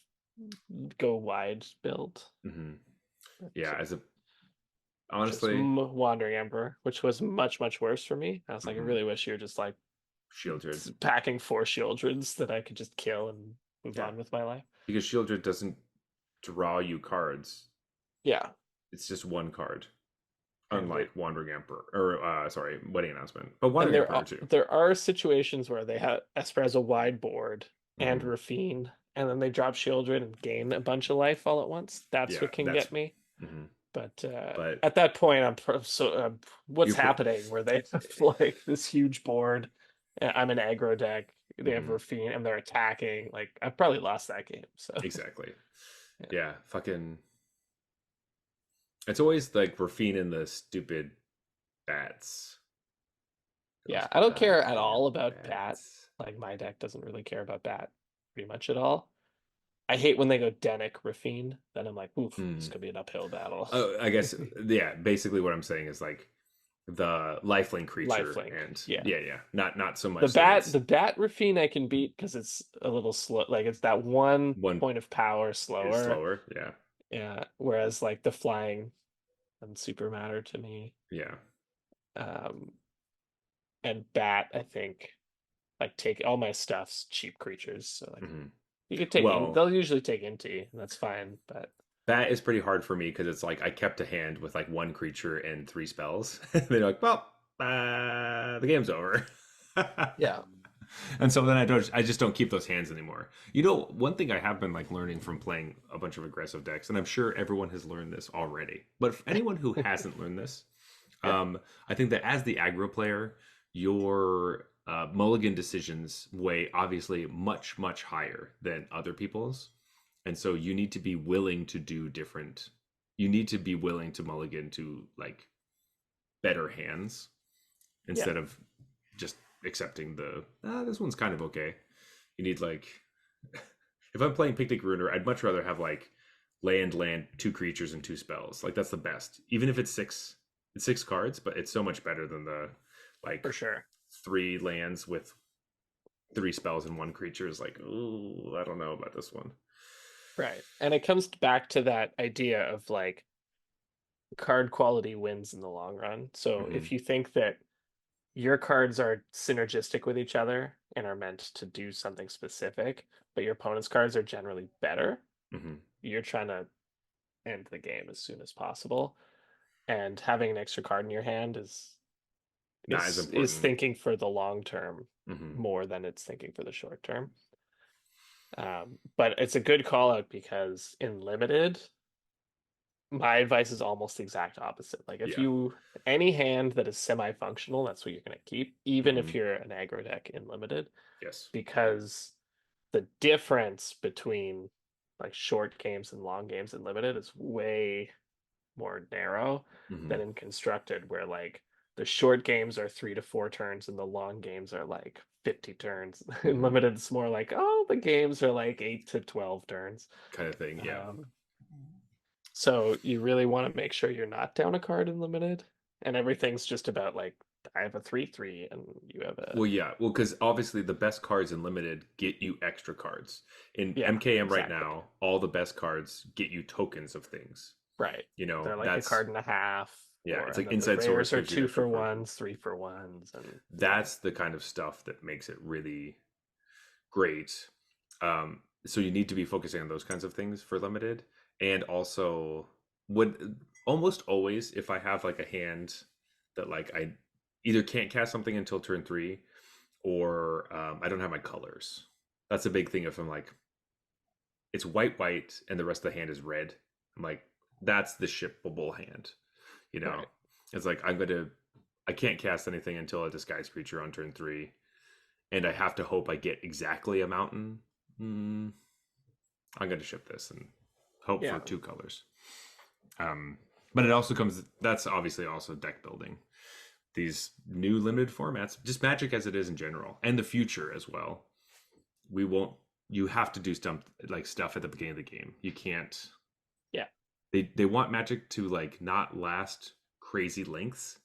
B: go wide build.
A: Hmm.
B: But,
A: Yeah, as a
B: just
A: honestly,
B: Wandering Emperor, which was much, much worse for me. I was like, I
A: hmm,
B: really wish you were just like
A: Shieldred.
B: packing 4 Shieldreds that I could just kill and move
A: Yeah,
B: on with my life.
A: because Shieldred doesn't draw you cards.
B: Yeah.
A: It's just one card.
B: And
A: Unlike
B: it
A: Wandering Emperor, or sorry, Wedding Announcement, but
B: and
A: Wandering Emperor too.
B: there are situations where they have Esper has a wide board and
A: Hmm.
B: Rafine, and then they drop Shieldred and gain a bunch of life all at once. That's
A: Yeah,
B: what can
A: that's.
B: get me.
A: Hmm.
B: But
A: But
B: at that point, what's
A: you're.
B: happening? Where they have like this huge board. I'm an aggro deck. They have
A: Mhm.
B: Rafine and they're attacking. Like I've probably lost that game. So
A: Exactly.
B: yeah,
A: Yeah, fucking. It's always like Rafine and the stupid bats.
B: yeah.
A: Those
B: I don't care at all
A: goddamn
B: about Bat.
A: bats.
B: Like my deck doesn't really care about Bat pretty much at all. I hate when they go Denic Rafine. Then I'm like, oof, this
A: Hmm.
B: could be an uphill battle.
A: Oh, I guess yeah. Basically, what I'm saying is like the lifelink creature,
B: Lifelink,
A: and
B: yeah.
A: yeah. Not so
B: The
A: much that
B: bat,
A: it's
B: the bat Rafine I can beat because it's a little slow. Like it's that one
A: one
B: point of power
A: is
B: slower.
A: slower. Yeah,
B: Yeah. Whereas like the flying and super matter to me.
A: yeah.
B: Um, and bat, I think like take all my stuff's cheap creatures. So like
A: Hmm.
B: you could take in.
A: Well,
B: They'll usually take Inti, and that's fine. But
A: that is pretty hard for me because it's like I kept a hand with like one creature and 3 spells. They're like, well, the game's over.
B: yeah,
A: And so then I just don't keep those hands anymore. One thing I have been like learning from playing a bunch of aggressive decks, and I'm sure everyone has learned this already, but for anyone who hasn't learned this,
B: yeah,
A: I think that as the aggro player, your mulligan decisions weigh obviously much higher than other people's, and so you need to be willing to do different. You need to be willing to mulligan to like better hands
B: Yeah,
A: instead of just accepting the this one's kind of okay. You need like if I'm playing Picnic Ruiner, I'd much rather have like land, two creatures and two spells. Like that's the best. Even if it's 6 cards, but it's so much better than the like
B: for sure.
A: 3 lands with 3 spells and 1 creature is like, ooh, I don't know about this one.
B: Right. And it comes back to that idea of like card quality wins in the long run. So
A: Mm-hmm.
B: if you think that your cards are synergistic with each other and are meant to do something specific, but your opponent's cards are generally better,
A: Mm-hmm.
B: you're trying to end the game as soon as possible. And having an extra card in your hand
A: Not as
B: is
A: important.
B: thinking for the long term
A: Mm-hmm.
B: more than it's thinking for the short term. But it's a good call out because in limited, my advice is almost the exact opposite. Like if
A: Yeah.
B: you any hand that is semi-functional, that's what you're going to keep, even
A: Mm-hmm.
B: if you're an aggro deck in limited,
A: Yes.
B: because the difference between like short games and long games in limited is way more narrow
A: Mm-hmm.
B: than in constructed, where like the short games are 3 to 4 turns and the long games are like 50 turns. In
A: Mm-hmm.
B: limited, it's more like, oh, the games are like 8 to 12 turns.
A: Kind of thing. Yeah.
B: Um, so you really want to make sure you're not down a card in limited, and everything's just about like I have a 3/3 and you have a
A: Well, yeah. Well, because obviously the best cards in limited get you extra cards. In
B: yeah,
A: MKM right
B: exactly.
A: now, all the best cards get you tokens of things.
B: Right.
A: You know,
B: They're like a
A: that's
B: card and a half,
A: yeah,
B: or
A: it's
B: and
A: like
B: then the
A: Inside Source
B: rares are
A: gives you
B: two
A: extra
B: for
A: card.
B: ones, 3 for 1s, and yeah.
A: That's the kind of stuff that makes it really great. So you need to be focusing on those kinds of things for limited, and also would almost always if I have like a hand that like I either can't cast something until turn 3 or I don't have my colors. That's a big thing if I'm like it's white and the rest of the hand is red. I'm like that's the shippable hand. You know,
B: Right.
A: it's like I can't cast anything until a disguise creature on turn 3, and I have to hope I get exactly a mountain. Mm, I'm going to ship this and hope for
B: Yeah.
A: 2 colors. Um, but it also comes. That's obviously also deck building. These new limited formats, just Magic as it is in general, and the future as well. We won't. You have to do stuff at the beginning of the game. You can't.
B: Yeah.
A: They want Magic to like not last crazy lengths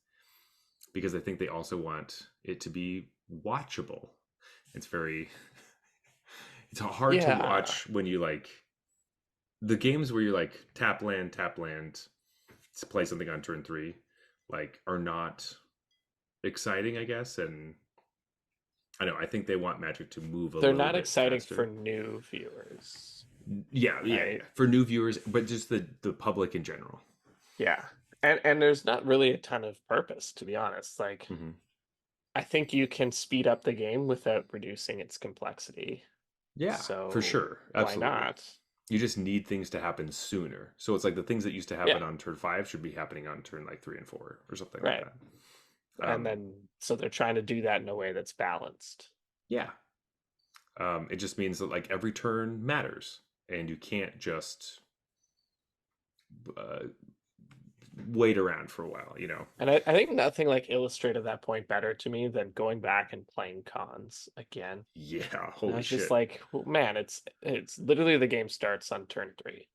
A: because I think they also want it to be watchable. It's very it's hard to
B: Yeah.
A: watch when you like the games where you're like tap land to play something on turn 3 like are not exciting, I guess. And I know I think they want Magic to move a
B: They're
A: little
B: not
A: bit
B: exciting for
A: faster.
B: new viewers,
A: Yeah,
B: right?
A: for new viewers, but just the public in general.
B: Yeah. And there's not really a ton of purpose, to be honest. Like
A: Hmm.
B: I think you can speed up the game without reducing its complexity.
A: Yeah, for
B: So
A: sure,
B: why
A: absolutely.
B: not?
A: You just need things to happen sooner. So it's like the things that used to
B: Yeah.
A: happen on turn 5 should be happening on turn like 3 and 4 or something like
B: Right.
A: that.
B: And
A: Um,
B: then so they're trying to do that in a way that's balanced.
A: yeah, it just means that like every turn matters, and you can't just uh, wait around for a while. You know?
B: And I think nothing like illustrated that point better to me than going back and playing cons again.
A: Yeah.
B: And I
A: Holy
B: was just
A: shit!
B: like, well, man, it's literally the game starts on turn 3.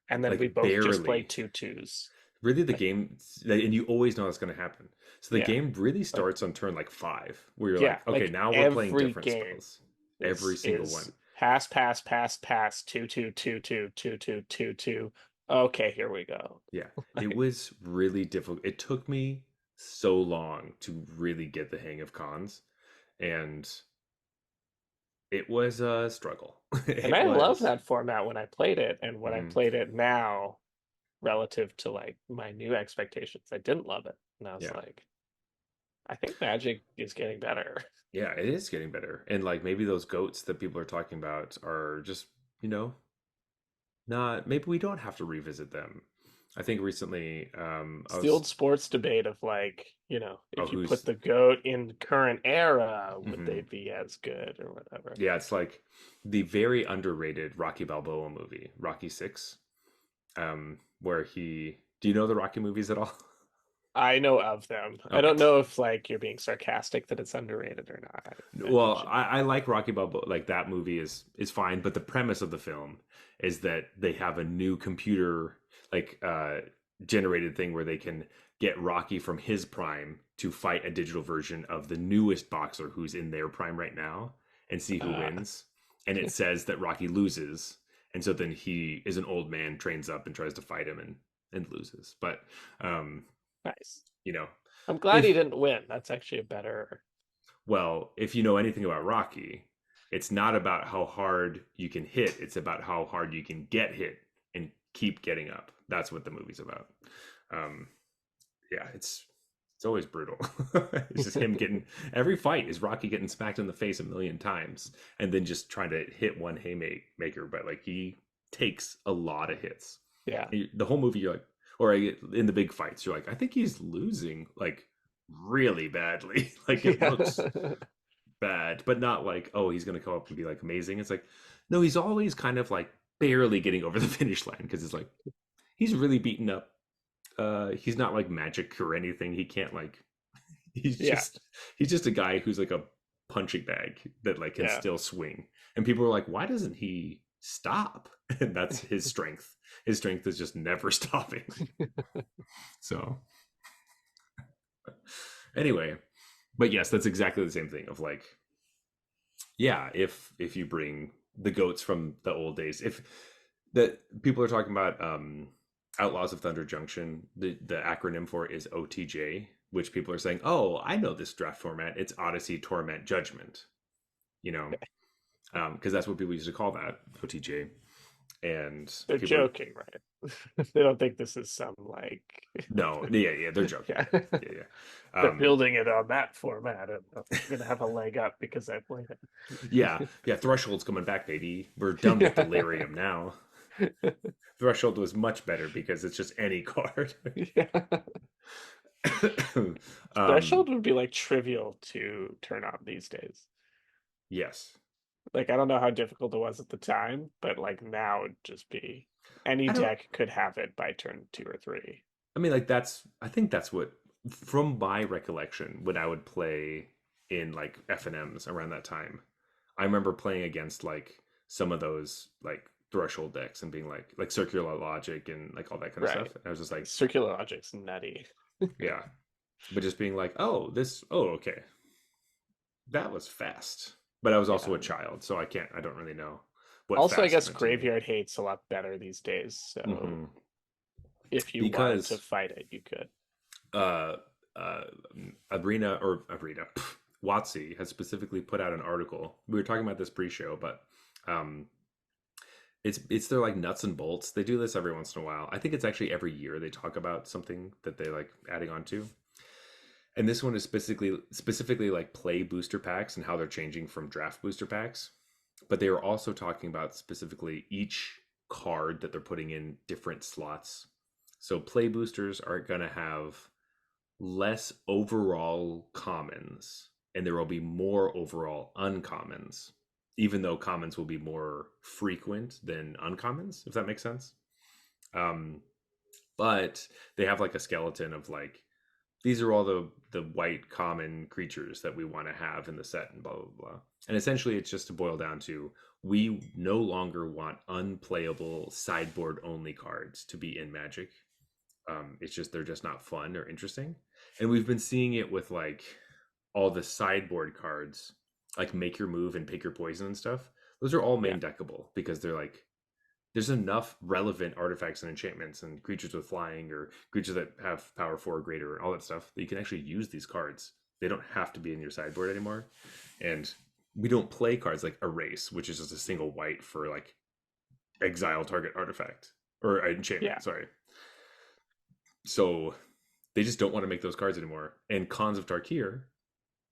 B: And then we
A: Like
B: both just play
A: barely.
B: 2/2s.
A: Really, the
B: Like,
A: game, and you always know that's going to happen. So the
B: yeah.
A: game really
B: Like,
A: starts on turn like 5, where you're
B: yeah,
A: like, okay,
B: like
A: now we're playing
B: every
A: different
B: game
A: spells. Every single
B: is
A: one.
B: pass, pass, pass, pass, 2/2, 2/2, 2/2, 2/2. Okay, here we go.
A: Yeah, it
B: Like,
A: was really difficult. It took me so long to really get the hang of cons, and it was a struggle.
B: and
A: It
B: I love
A: was.
B: that format when I played it, and when I
A: Hmm.
B: played it now, relative to like my new expectations, I didn't love it. And I was
A: Yeah,
B: like, I think Magic is getting better.
A: yeah, it is getting better. And like maybe those goats that people are talking about are just, you know, not maybe we don't have to revisit them. I think recently I
B: It's the
A: was
B: old sports debate of like,
A: oh
B: if you put
A: who's
B: the GOAT in current era, would they
A: mhm.
B: be as good or whatever?
A: Yeah, it's like the very underrated Rocky Balboa movie, Rocky 6, where he do you know the Rocky movies at all?
B: I know of them. I
A: Okay.
B: don't know if like you're being sarcastic that it's underrated or not. I think it
A: Well,
B: should be.
A: I like Rocky Balboa. Like that movie is fine, but the premise of the film is that they have a new computer like generated thing where they can get Rocky from his prime to fight a digital version of the newest boxer who's in their prime right now and see who
B: Uh,
A: wins. And it says that Rocky loses, and so then he is an old man, trains up and tries to fight him and loses. But um,
B: nice.
A: you know,
B: I'm glad he
A: if
B: didn't win. That's actually a better.
A: well, if you know anything about Rocky, it's not about how hard you can hit, it's about how hard you can get hit and keep getting up. That's what the movie's about. Um, yeah, it's always brutal. It's just him getting every fight is Rocky getting smacked in the face a million times and then just trying to hit one haymaker, but like he takes a lot of hits.
B: Yeah.
A: The whole movie, you're like, or in the big fights, you're like, I think he's losing like really badly. Like it
B: Yeah.
A: looks bad, but not like, oh, he's gonna come up and be like amazing. It's like, no, he's always kind of like barely getting over the finish line because it's like he's really beaten up. He's not like magic or anything. He can't like he's
B: Yeah.
A: just he's just a guy who's like a punching bag that like can
B: Yeah.
A: still swing. And people are like, why doesn't he stop? And that's his strength. His strength is just never stopping. So anyway, but yes, that's exactly the same thing of like yeah, if you bring the goats from the old days, if that people are talking about Outlaws of Thunder Junction, the acronym for it is OTJ, which people are saying, "Oh, I know this draft format. It's Odyssey, Torment, Judgment." You know, because that's what people used to call that OTJ, and
B: They're
A: people are
B: joking, right? They don't think this is some like
A: no, yeah, they're joking.
B: yeah.
A: Yeah, yeah.
B: They're building it on that format and I'm gonna have a leg up because I played
A: Yeah,
B: it.
A: yeah, Threshold's coming back, baby. We're done with
B: Yeah.
A: Delirium now. Threshold was much better because it's just any card.
B: Yeah.
A: um,
B: Threshold would be like trivial to turn on these days.
A: yes,
B: Like I don't know how difficult it was at the time, but like now it'd just be any
A: I don't.
B: deck could have it by turn 2 or 3.
A: I mean, like that's. I think that's what, from my recollection, when I would play in like FNMs around that time, I remember playing against like some of those like threshold decks and being like circular logic and like all that kind of stuff.
B: Right.
A: And I was just like,
B: Circular logic's nutty.
A: yeah, but just being like, oh, this, oh, okay, that was fast. But I was also
B: Yeah.
A: a child, so I don't really know what
B: Also, I
A: fast
B: guess
A: meant to me.
B: graveyard hate's a lot better these days. So
A: Hmm.
B: if you wanted to
A: Because
B: fight it, you could.
A: uh, uh, Arena, WotC has specifically put out an article. We were talking about this pre-show, but um, it's their like nuts and bolts. They do this every once in a while. I think it's actually every year they talk about something that they like adding on to. And this one is specifically like play booster packs and how they're changing from draft booster packs. But they were also talking about specifically each card that they're putting in different slots. So play boosters are going to have less overall commons and there will be more overall uncommons, even though commons will be more frequent than uncommons, if that makes sense. Um, but they have like a skeleton of like these are all the white common creatures that we want to have in the set and blah blah blah. And essentially it's just to boil down to we no longer want unplayable sideboard only cards to be in Magic. It's just they're just not fun or interesting. And we've been seeing it with like all the sideboard cards, like make your move and pick your poison and stuff. Those are all
B: Yeah.
A: main deckable because they're like there's enough relevant artifacts and enchantments and creatures with flying or creatures that have power 4 or greater and all that stuff that you can actually use these cards. They don't have to be in your sideboard anymore. And we don't play cards like Erase, which is just a single white for like exile target artifact or
B: Yeah.
A: enchantment, sorry. So they just don't want to make those cards anymore. And Cons of Tarkir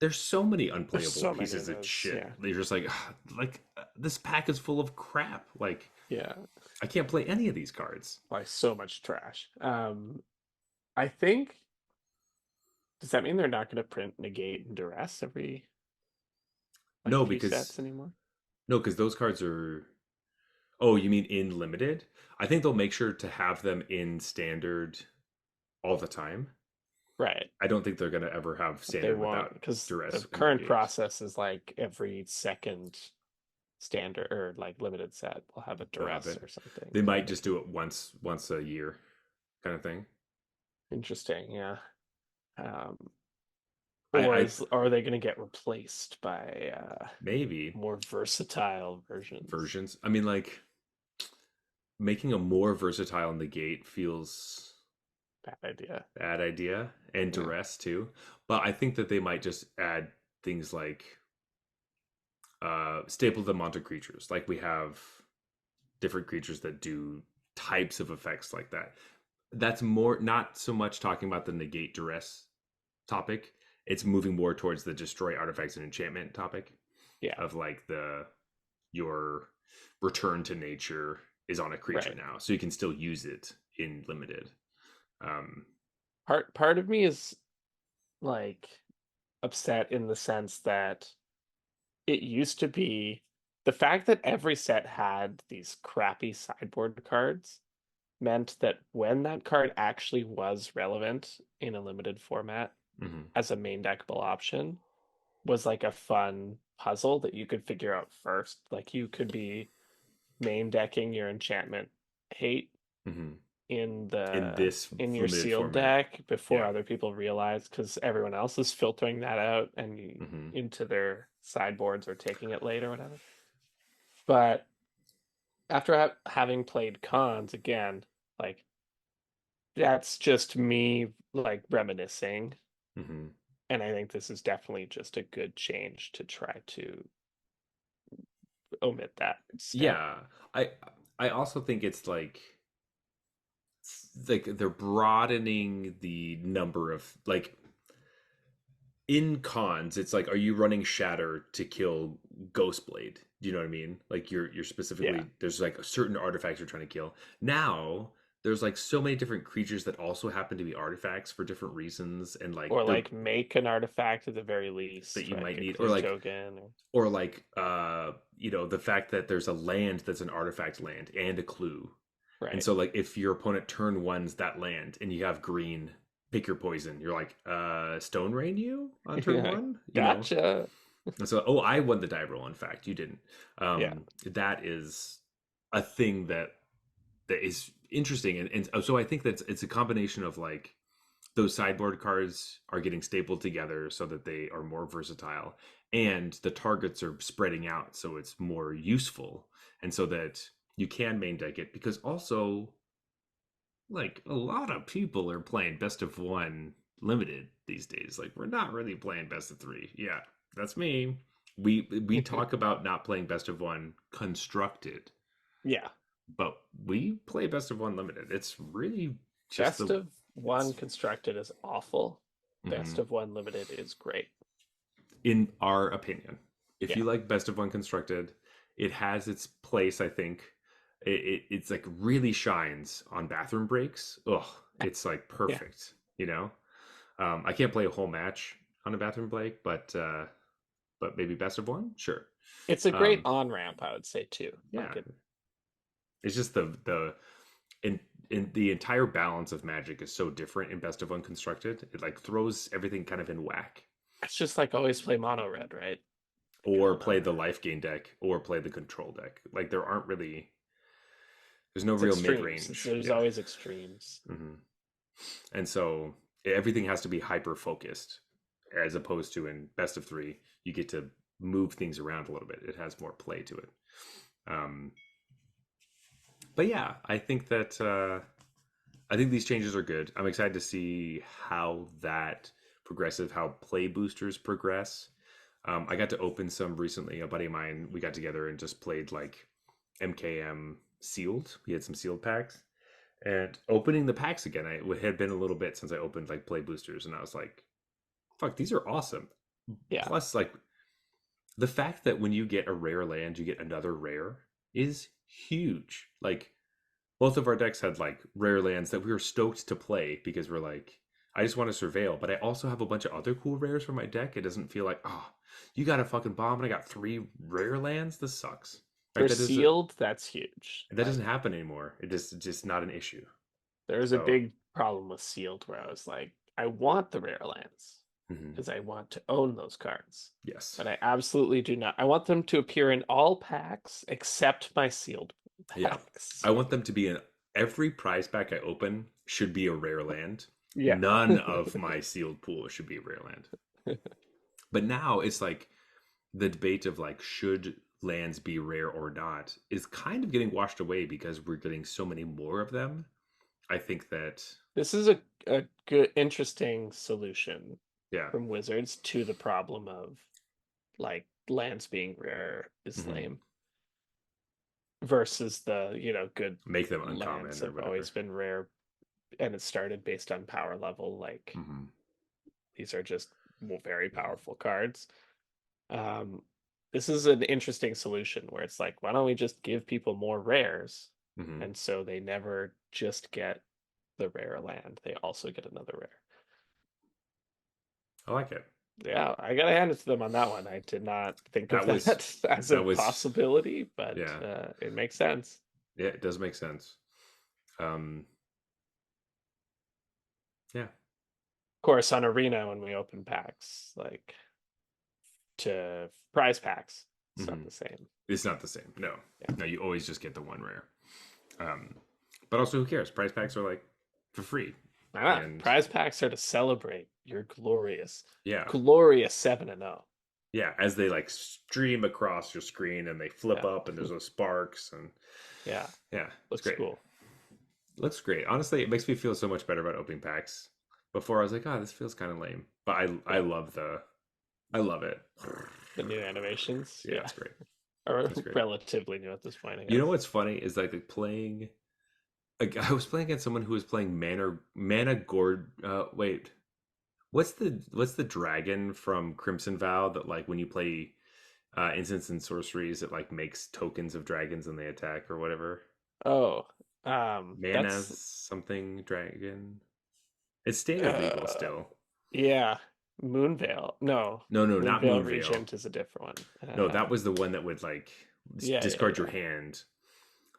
A: there's so many
B: There's
A: unplayable
B: so many of
A: pieces of
B: those.
A: shit.
B: Yeah.
A: They're just this pack is full of crap. Like
B: Yeah.
A: I can't play any of these cards.
B: Like so much trash. I think does that mean they're not going to print negate and duress every like
A: No,
B: few sets
A: because
B: anymore?
A: no, because those cards are. Oh, you mean in limited? I think they'll make sure to have them in standard all the time.
B: Right.
A: I don't think they're gonna ever have
B: They
A: standard
B: won't
A: without
B: because the
A: duress and
B: current
A: negate.
B: process is like every second standard or like limited set will have a
A: They'll have
B: duress
A: it.
B: or something.
A: They
B: And
A: might
B: they
A: just
B: can
A: do it once a year, kind of thing.
B: interesting, yeah. Um,
A: I
B: or are they going to get replaced by
A: maybe
B: more versatile versions?
A: versions. I mean, like making a more versatile negate feels
B: Bad idea.
A: bad idea, and
B: Yeah.
A: duress too. But I think that they might just add things like staple them onto creatures. Like we have different creatures that do types of effects like that. That's more not so much talking about the negate duress topic. It's moving more towards the destroy artifacts and enchantment topic
B: Yeah.
A: of like the your return to nature is on a creature
B: Right.
A: now, so you can still use it in limited. Um,
B: Part of me is like upset in the sense that it used to be the fact that every set had these crappy sideboard cards meant that when that card actually was relevant in a limited format
A: mhm,
B: as a main deckable option was like a fun puzzle that you could figure out first. Like you could be main decking your enchantment hate
A: mhm.
B: in
A: In
B: the
A: this
B: in your
A: limited
B: sealed
A: format,
B: deck before
A: yeah.
B: other people realize because everyone else is filtering that out and
A: Hmm.
B: into their sideboards or taking it late or whatever. But after having played cons again, like that's just me like reminiscing,
A: Hmm.
B: and I think this is definitely just a good change to try to omit that instead.
A: Yeah, I I also think it's like they're broadening the number of like in cons, it's like, are you running Shatter to kill Ghostblade? Do you know what I mean? Like you're
B: Yeah.
A: specifically there's like a certain artifacts you're trying to kill. Now there's like so many different creatures that also happen to be artifacts for different reasons, and like
B: Or
A: they're
B: like make an artifact at the very
A: that
B: least,
A: you
B: like
A: might
B: a
A: need,
B: clue token
A: or like you know, the fact that there's a land that's an artifact land and a clue. And
B: right.
A: so like if your opponent turn one's that land and you have green, pick your poison. You're like, Stone Rain you on turn
B: Yeah.
A: one, you know?
B: Gotcha.
A: And so, oh, I won the die roll. In fact, you didn't.
B: Yeah.
A: That is a thing that is interesting, and so I think that's it's a combination of like those sideboard cards are getting stapled together so that they are more versatile, and the targets are spreading out so it's more useful, and so that you can main deck it because also like a lot of people are playing best of one limited these days. Like we're not really playing best of three. Yeah, that's me. We talk about not playing best of one constructed,
B: Yeah.
A: but we play best of one limited. It's really just
B: Best
A: the
B: of one
A: it's
B: constructed is awful. Best
A: mhm.
B: of one limited is great.
A: In our opinion. If
B: Yeah.
A: you like best of one constructed, it has its place. I think it's like really shines on bathroom breaks. Ugh, it's like
B: Yeah.
A: perfect. You know, I can't play a whole match on a bathroom break, but maybe best of one, sure.
B: It's a great
A: Um,
B: on ramp, I would say too.
A: yeah,
B: Like it
A: it's just the in the entire balance of Magic is so different in best of one constructed. It like throws everything kind of in whack.
B: it's just like always play mono red, right? Like, I
A: Or
B: don't know.
A: play the life gain deck, or play the control deck. Like there aren't really, there's no
B: It's
A: real mid
B: extremes.
A: range.
B: There's
A: Yeah.
B: always extremes.
A: Hmm. And so everything has to be hyper focused, as opposed to in best of three, you get to move things around a little bit. It has more play to it. Um, but yeah, I think these changes are good. I'm excited to see how that progressive, how play boosters progress. I got to open some recently. A buddy of mine, we got together and just played like MKM sealed. We had some sealed packs, and opening the packs again. It had been a little bit since I opened like play boosters, and I was like, "Fuck, these are awesome."
B: Yeah.
A: Plus, like the fact that when you get a rare land, you get another rare is huge. Like both of our decks had like rare lands that we were stoked to play because we're like, I just want to surveil, but I also have a bunch of other cool rares for my deck. It doesn't feel like, oh, you got a fucking bomb and I got three rare lands. This sucks. Right?
B: For sealed, that's huge.
A: That
B: Like
A: doesn't happen anymore. It's just not an issue.
B: there's a
A: So
B: big problem with sealed where I was like, I want the rare lands
A: mhm.
B: because I want to own those cards.
A: Yes,
B: But I absolutely do not. I want them to appear in all packs except my sealed
A: yeah,
B: packs.
A: I want them to be in every prize pack I open should be a rare land.
B: Yeah.
A: None of my sealed pool should be a rare land. But now it's like the debate of like should lands be rare or not is kind of getting washed away because we're getting so many more of them. I think that
B: This is a good, interesting solution
A: yeah.
B: from Wizards to the problem of like lands being rare is
A: Hmm.
B: lame versus the, good
A: Make them
B: lands
A: uncommon or
B: have always
A: whatever.
B: been rare and it started based on power level. Like
A: Hmm.
B: these are just very powerful cards. Um, this is an interesting solution where it's like, why don't we just give people more rares?
A: Hmm.
B: And so they never just get the rare land, they also get another rare.
A: I like it.
B: Yeah, I gotta hand it to them on that one. I did not think of
A: That was
B: that as a
A: that was
B: possibility, but
A: yeah.
B: it makes sense.
A: Yeah, it does make sense. Um yeah.
B: Of course, on Arena, when we open packs, like to prize packs, it's not
A: Hmm.
B: the same.
A: It's not the same. No.
B: Yeah.
A: No, you always just get the one rare. Um but also who cares? Prize packs are like for free.
B: Ah,
A: And
B: prize packs are to celebrate your
A: yeah.
B: glorious 7-0.
A: Yeah, as they like stream across your screen and they flip
B: Yeah,
A: up and there's those sparks and
B: yeah,
A: yeah, it's
B: looks
A: great.
B: cool.
A: Looks great. Honestly, it makes me feel so much better about opening packs. Before I was like, oh, this feels kind of lame, but I
B: Yeah,
A: love I love it.
B: the new animations,
A: Yeah,
B: yeah,
A: it's great.
B: are
A: It's great.
B: relatively new at this point, I
A: You know
B: guess.
A: what's funny is like playing. Like, I was playing against someone who was playing Mana Gord. Wait, what's the dragon from Crimson Vow that like when you play instants and sorceries, it like makes tokens of dragons and they attack or whatever.
B: Oh,
A: Mana
B: that's
A: something dragon. It's standard legal
B: uh,
A: still.
B: yeah, Moonveil. No,
A: No, no, not
B: Moonveil
A: Moonveil.
B: Regent is a different one.
A: No, that was the one that would like
B: Yeah, yeah,
A: discard your
B: yeah.
A: hand.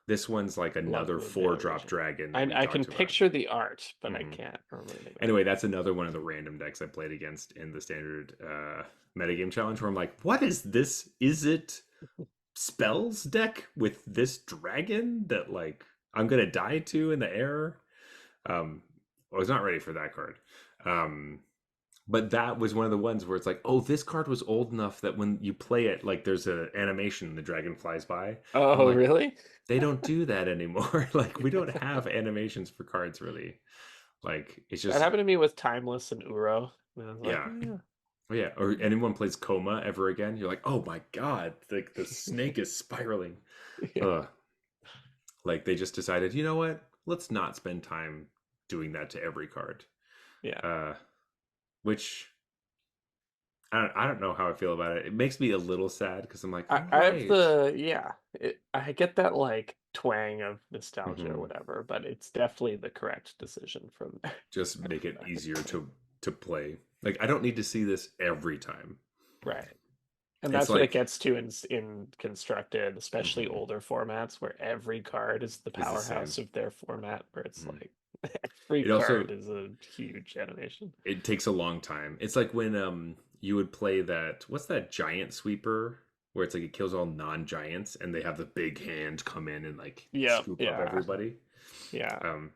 A: This one's like
B: Love
A: another four
B: Moonveil
A: drop
B: Regent.
A: dragon that we
B: I can
A: talked about.
B: picture the art, but I
A: Hmm.
B: can't remember the name of it.
A: Anyway, that's another one of the random decks I played against in the standard metagame challenge where I'm like, what is this? Is it spells deck with this dragon that like I'm gonna die to in the air? I was not ready for that card. Um, but that was one of the ones where it's like, oh, this card was old enough that when you play it, like there's an animation, the dragon flies by. I'm
B: Oh,
A: like,
B: really?
A: they don't do that anymore. Like we don't have animations for cards really. Like it's
B: That
A: just
B: happened to me with Timeless and Uro. And I was like,
A: yeah.
B: oh, yeah.
A: Oh, yeah, or anyone plays Coma ever again, you're like, oh my god, like the snake is spiraling.
B: Yeah.
A: Ugh. Like they just decided, you know what? Let's not spend time doing that to every card.
B: Yeah.
A: Uh, which I don't know how I feel about it. It makes me a little sad because I'm like, all
B: I have
A: right,
B: I get that like twang of nostalgia or
A: hmm
B: whatever, but it's definitely the correct decision from
A: just make it
B: that
A: easier
B: point.
A: to play. Like I don't need to see this every time.
B: Right. And
A: It's
B: that's what it
A: like
B: gets to in constructed, especially
A: mhm,
B: older formats where every card is the
A: it's the same.
B: powerhouse of their format, where it's
A: Mhm.
B: like every
A: It also
B: card is a huge animation.
A: it takes a long time. It's like when you would play that what's that giant sweeper where it's like it kills all non-giants and they have the big hand come in and like
B: Yeah,
A: scoop up
B: yeah,
A: everybody.
B: yeah.
A: Um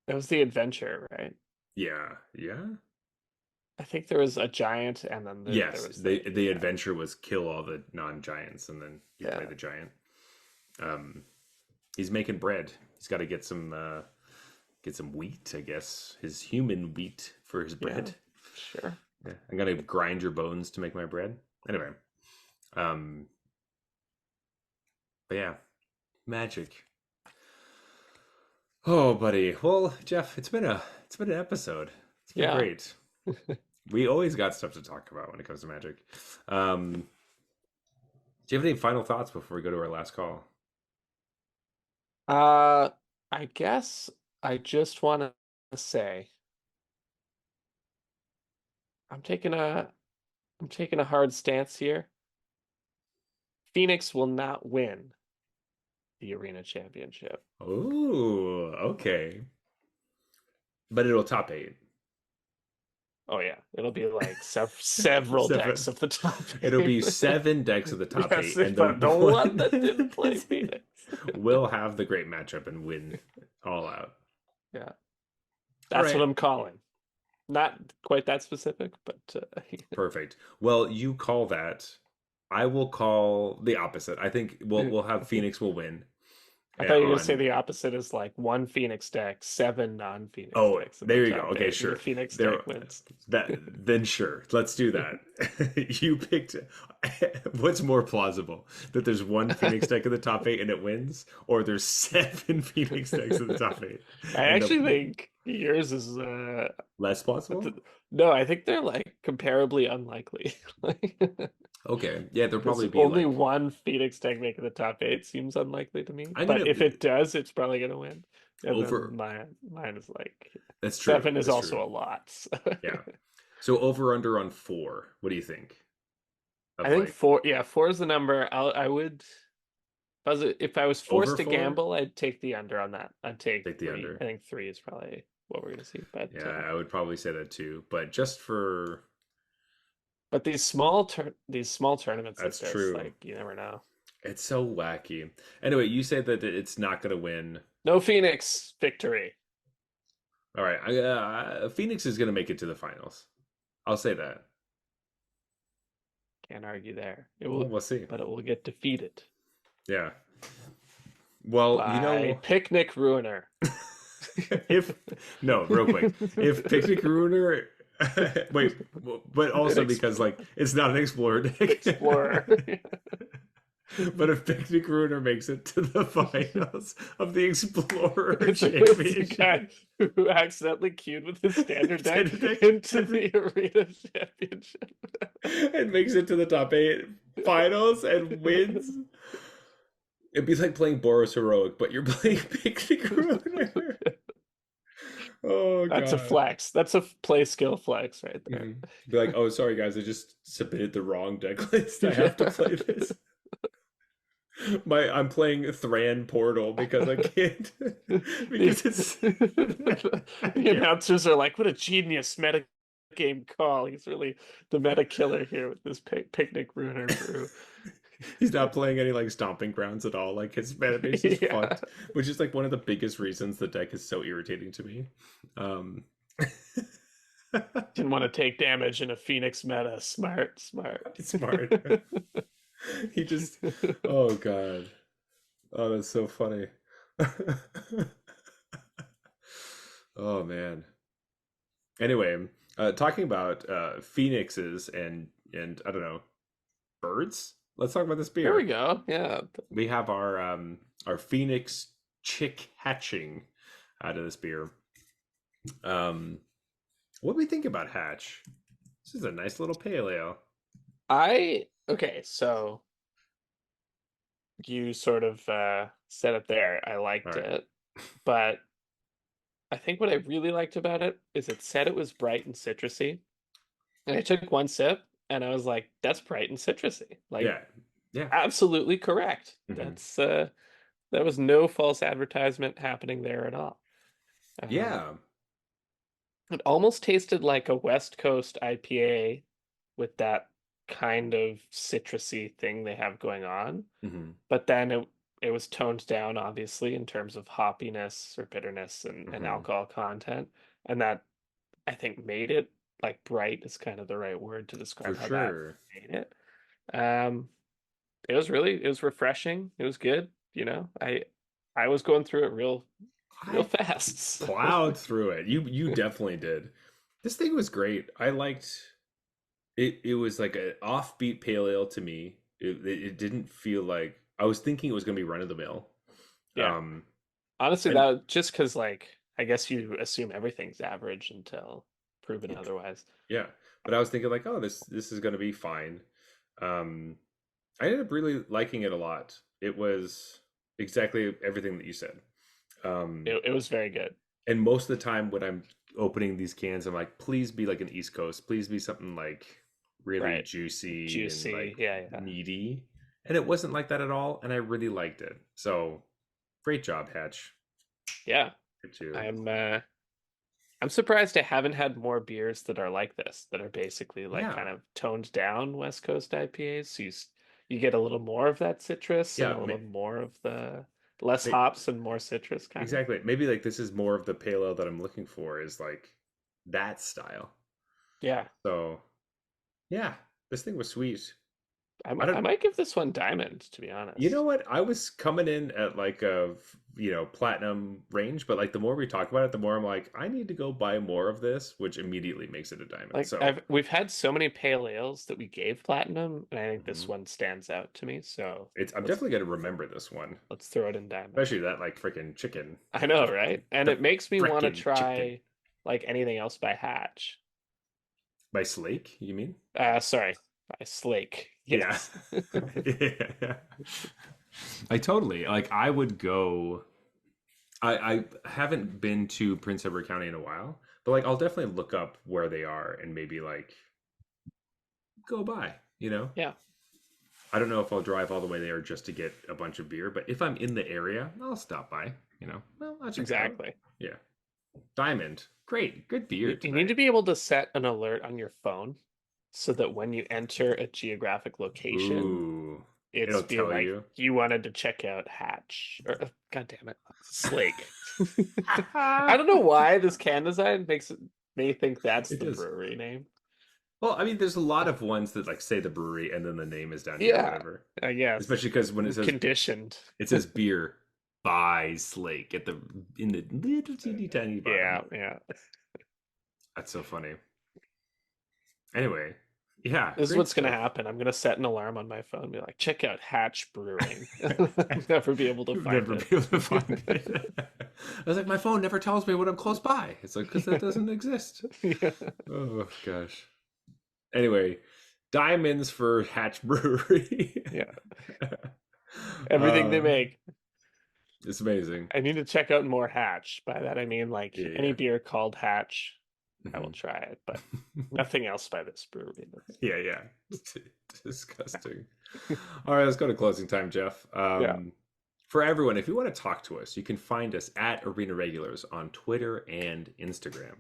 B: That was the adventure, right?
A: yeah, yeah.
B: I think there was a giant, and then there
A: Yes,
B: was the
A: the adventure was kill all the non-giants and then you play
B: yeah.
A: the giant. Um he's making bread. He's got to get some wheat, I guess. His human wheat for his
B: Yeah,
A: bread.
B: sure.
A: Yeah. I'm gonna grind your bones to make my bread. Anyway. Um but yeah, magic. Oh, buddy. Well, Jeff, it's been an episode. It's been
B: Yeah.
A: great. We always got stuff to talk about when it comes to Magic. Do you have any final thoughts before we go to our last call?
B: Uh, I guess I just want to say I'm taking a I'm taking a hard stance here. Phoenix will not win the Arena Championship.
A: Oh, okay. But it'll top eight.
B: Oh yeah, it'll be like several decks
A: Seven.
B: of the top
A: It'll
B: eight.
A: be 7 decks of the top
B: Yes,
A: eight, and the
B: but the one that didn't
A: one
B: play Phoenix.
A: will have the great matchup and win all out.
B: Yeah,
A: All
B: that's what
A: right.
B: I'm calling. Not quite that specific, but
A: Perfect. Well, you call that. I will call the opposite. I think we'll have Phoenix will win
B: I thought you were gonna say
A: on.
B: the opposite is like one Phoenix deck, seven non-Phoenix
A: Oh,
B: decks in the
A: there you go.
B: top
A: Okay,
B: eight, and the
A: sure.
B: Phoenix
A: There
B: deck wins.
A: that then sure. Let's do that. You picked what's more plausible? That there's one Phoenix deck in the top eight and it wins, or there's 7 Phoenix decks in the top eight
B: I
A: and the
B: actually think yours is
A: less plausible?
B: no, I think they're like comparably unlikely. Like
A: Okay. Yeah, there'll
B: because
A: probably be
B: only
A: like
B: one Phoenix deck making the top eight seems unlikely to me.
A: I'm
B: But
A: gonna
B: if it does, it's probably gonna win. And then
A: over
B: mine is like
A: that's true.
B: seven is
A: That's true.
B: also a lot. So.
A: Yeah. So over under on 4. What do you think?
B: I
A: Of
B: think
A: like
B: four, yeah, four is the number. I would if I was
A: over
B: forced to
A: 4?
B: gamble, I'd take the under on that. I'd take
A: Take the
B: three. I
A: under.
B: think three is probably what we're gonna see.
A: Yeah, I would probably say that too. But just for
B: But these small tournaments like
A: that's
B: this,
A: true.
B: like you never know.
A: It's so wacky. Anyway, you say that it's not going to win.
B: No Phoenix victory.
A: All right, Phoenix is going to make it to the finals. I'll say that.
B: Can't argue there. It
A: Well,
B: will,
A: we'll see.
B: but it will get defeated
A: Yeah. Well,
B: by Picnic Ruiner.
A: if no, real quick, if Picnic Ruiner, wait, but also because like it's not an Explorer deck.
B: Explorer.
A: But if Picnic Ruiner makes it to the finals of the Explorer
B: It's the
A: Championship,
B: guy who accidentally queued with his standard deck
A: Standard deck.
B: into the Arena Championship.
A: and makes it to the top eight finals and wins, it'd be like playing Boros Heroic, but you're playing Picnic Ruiner. Oh
B: That's a
A: god.
B: flex. That's a play skill flex right there.
A: Be like, oh, sorry guys, I just submitted the wrong deck list. I have to play this. I'm playing Thran Portal because I can't because it's
B: The announcers are like, "What a genius meta game call! He's really the meta killer here with this Picnic Ruiner brew."
A: he's not playing any like stomping grounds at all. Like his mana base is
B: Yeah,
A: fucked, which is like one of the biggest reasons the deck is so irritating to me. Um
B: didn't want to take damage in a Phoenix meta. Smart, smart.
A: smart. He just oh god. Oh, that's so funny. Oh man. Anyway, talking about phoenixes and I don't know, birds. Let's talk about this
B: There we
A: beer.
B: go. Yeah,
A: We have our phoenix chick hatching out of this beer. Um, what do we think about Hatch? This is a nice little pale ale.
B: I okay. So you sort of set it there. I
A: All
B: liked
A: right.
B: it, but I think what I really liked about it is it said it was bright and citrusy. And I took one sip and I was like, that's bright and citrusy. Like
A: Yeah. Yeah.
B: absolutely correct.
A: Hmm.
B: That's that was no false advertisement happening there at all. Um,
A: Yeah.
B: it almost tasted like a West Coast IPA with that kind of citrusy thing they have going on.
A: Hmm.
B: But then it was toned down obviously in terms of hoppiness or bitterness and
A: Hmm.
B: alcohol content. And that I think made it like bright is kind of the right word to
A: For
B: describe how that
A: sure.
B: made it. Um, it was refreshing. It was good. You know, I was going through it real
A: I
B: fast. So.
A: plowed through it. You definitely did. This thing was great. I liked it. It was like an offbeat pale ale to me. It didn't feel like I was thinking it was going to be run of the mill.
B: Yeah,
A: Um,
B: honestly,
A: and
B: that just because like I guess you assume everything's average until. proven otherwise.
A: Yeah, but I was thinking like, oh, this is going to be fine. Um, I ended up really liking it a lot. It was exactly everything that you said.
B: It was very good.
A: And most of the time when I'm opening these cans, I'm like, please be like an East Coast. Please be something like really
B: Right.
A: juicy and
B: Juicy.
A: like
B: Yeah, yeah.
A: meaty. And it wasn't like that at all, and I really liked it. So great job, Hatch.
B: Yeah.
A: Good too.
B: I'm surprised I haven't had more beers that are like this, that are basically like
A: Yeah.
B: kind of toned down West Coast IPAs. So you get a little more of that citrus and
A: Yeah.
B: a little more of the less
A: May,
B: hops and more citrus kind of.
A: exactly. Maybe like this is more of the pale ale that I'm looking for is like that style.
B: Yeah.
A: So yeah, this thing was sweet. I
B: I
A: don't.
B: might give this one diamond, to be
A: You know
B: honest.
A: what? I was coming in at like a platinum range, but like the more we talk about it, the more I'm like, I need to go buy more of this, which immediately makes it a diamond.
B: Like
A: So
B: we've had so many pale ales that we gave platinum, and I think this
A: mhm.
B: one stands out to me. So
A: It's I'm
B: let's
A: definitely gonna remember this one,
B: let's throw it in diamond.
A: especially that like freaking chicken,
B: I know,
A: the
B: right? And
A: the
B: it makes me want to
A: freaking chicken
B: try like anything else by Hatch.
A: by Slake. You mean?
B: Sorry, by Slake.
A: Yeah.
B: Yes.
A: Yeah. I totally like. I would go. I haven't been to Prince Edward County in a while, but like I'll definitely look up where they are and maybe like go by.
B: Yeah,
A: I don't know if I'll drive all the way there just to get a bunch of beer, but if I'm in the area, I'll stop by. Well, I'll check it out.
B: exactly.
A: Yeah, Diamond, great, good beer
B: You need to
A: tonight.
B: be able to set an alert on your phone so that when you enter a geographic location,
A: Ooh,
B: it's
A: it'll
B: being
A: tell
B: like
A: you.
B: you wanted to check out Hatch or God damn it, Slake. I don't know why this can design makes me think that's
A: It
B: the
A: does.
B: brewery name.
A: Well, I mean, there's a lot of ones that like say the brewery and then the name is down here or
B: Yeah,
A: whatever.
B: I guess
A: Especially because when
B: conditioned.
A: it says beer by Slake at the in the little teeny tiny bottom.
B: Yeah, yeah.
A: That's so funny. Anyway, yeah,
B: This is
A: great
B: what's gonna
A: stuff.
B: happen. I'm gonna set an alarm on my phone, and be like, check out Hatch Brewing. I'll never be able to
A: You'd
B: find
A: never
B: it.
A: be able to find it. I was like, my phone never tells me when I'm close by. It's like, because that doesn't exist.
B: Yeah.
A: Oh, gosh. Anyway, diamonds for Hatch Brewery.
B: Yeah. Everything they
A: uh,
B: make.
A: it's amazing.
B: I need to check out more Hatch. By that I mean like any
A: Yeah,
B: beer called Hatch,
A: yeah.
B: I will try it, but nothing else by this brewery.
A: Yeah, yeah. Disgusting. All right, let's go to closing time, Jeff.
B: Yeah.
A: For everyone, if you want to talk to us, you can find us at Arena Regulars on Twitter and Instagram.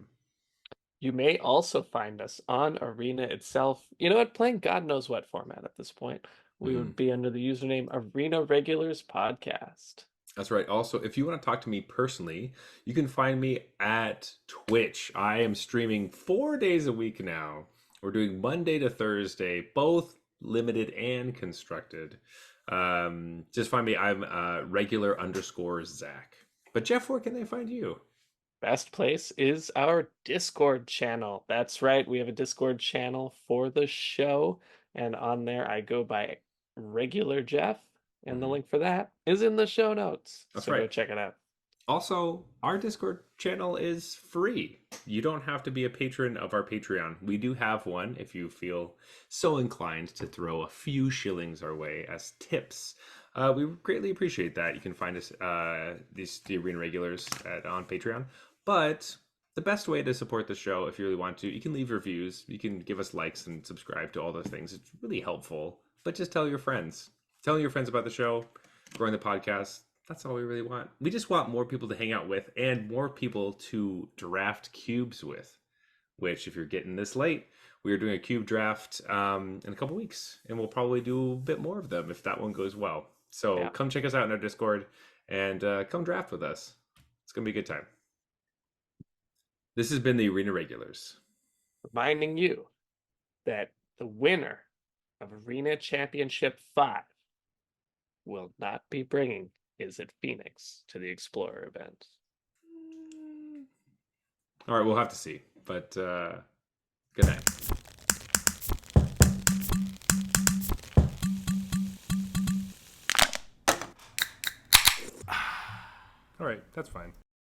B: You may also find us on Arena itself. You know what? Playing God knows what format at this point. We
A: Mhm.
B: would be under the username Arena Regulars Podcast.
A: That's right. Also, if you want to talk to me personally, you can find me at Twitch. I am streaming 4 days a week now. We're doing Monday to Thursday, both limited and constructed. Just find me. I'm regular underscore Zach. But Jeff, where can they find you?
B: Best place is our Discord channel. That's right. We have a Discord channel for the show. And on there, I go by regular Jeff. And the
A: Mhm.
B: link for that is in the show notes.
A: That's
B: So go
A: right.
B: check it out.
A: Also, our Discord channel is free. You don't have to be a patron of our Patreon. We do have one if you feel so inclined to throw a few shillings our way as tips. We greatly appreciate that. You can find us, the Arena Regulars, on Patreon. But the best way to support the show, if you really want to, you can leave reviews. You can give us likes and subscribe to all those things. It's really helpful. But just tell your friends. Telling your friends about the show, growing the podcast, that's all we really want. We just want more people to hang out with and more people to draft cubes with. Which, if you're getting this late, we are doing a cube draft in a couple weeks, and we'll probably do a bit more of them if that one goes well. So
B: Yeah.
A: come check us out in our Discord and come draft with us. It's gonna be a good time. This has been the Arena Regulars.
B: Reminding you that the winner of Arena Championship 5 will not be bringing Izzet Phoenix to the Explorer event.
A: All right, we'll have to see. But good night. All right, that's fine.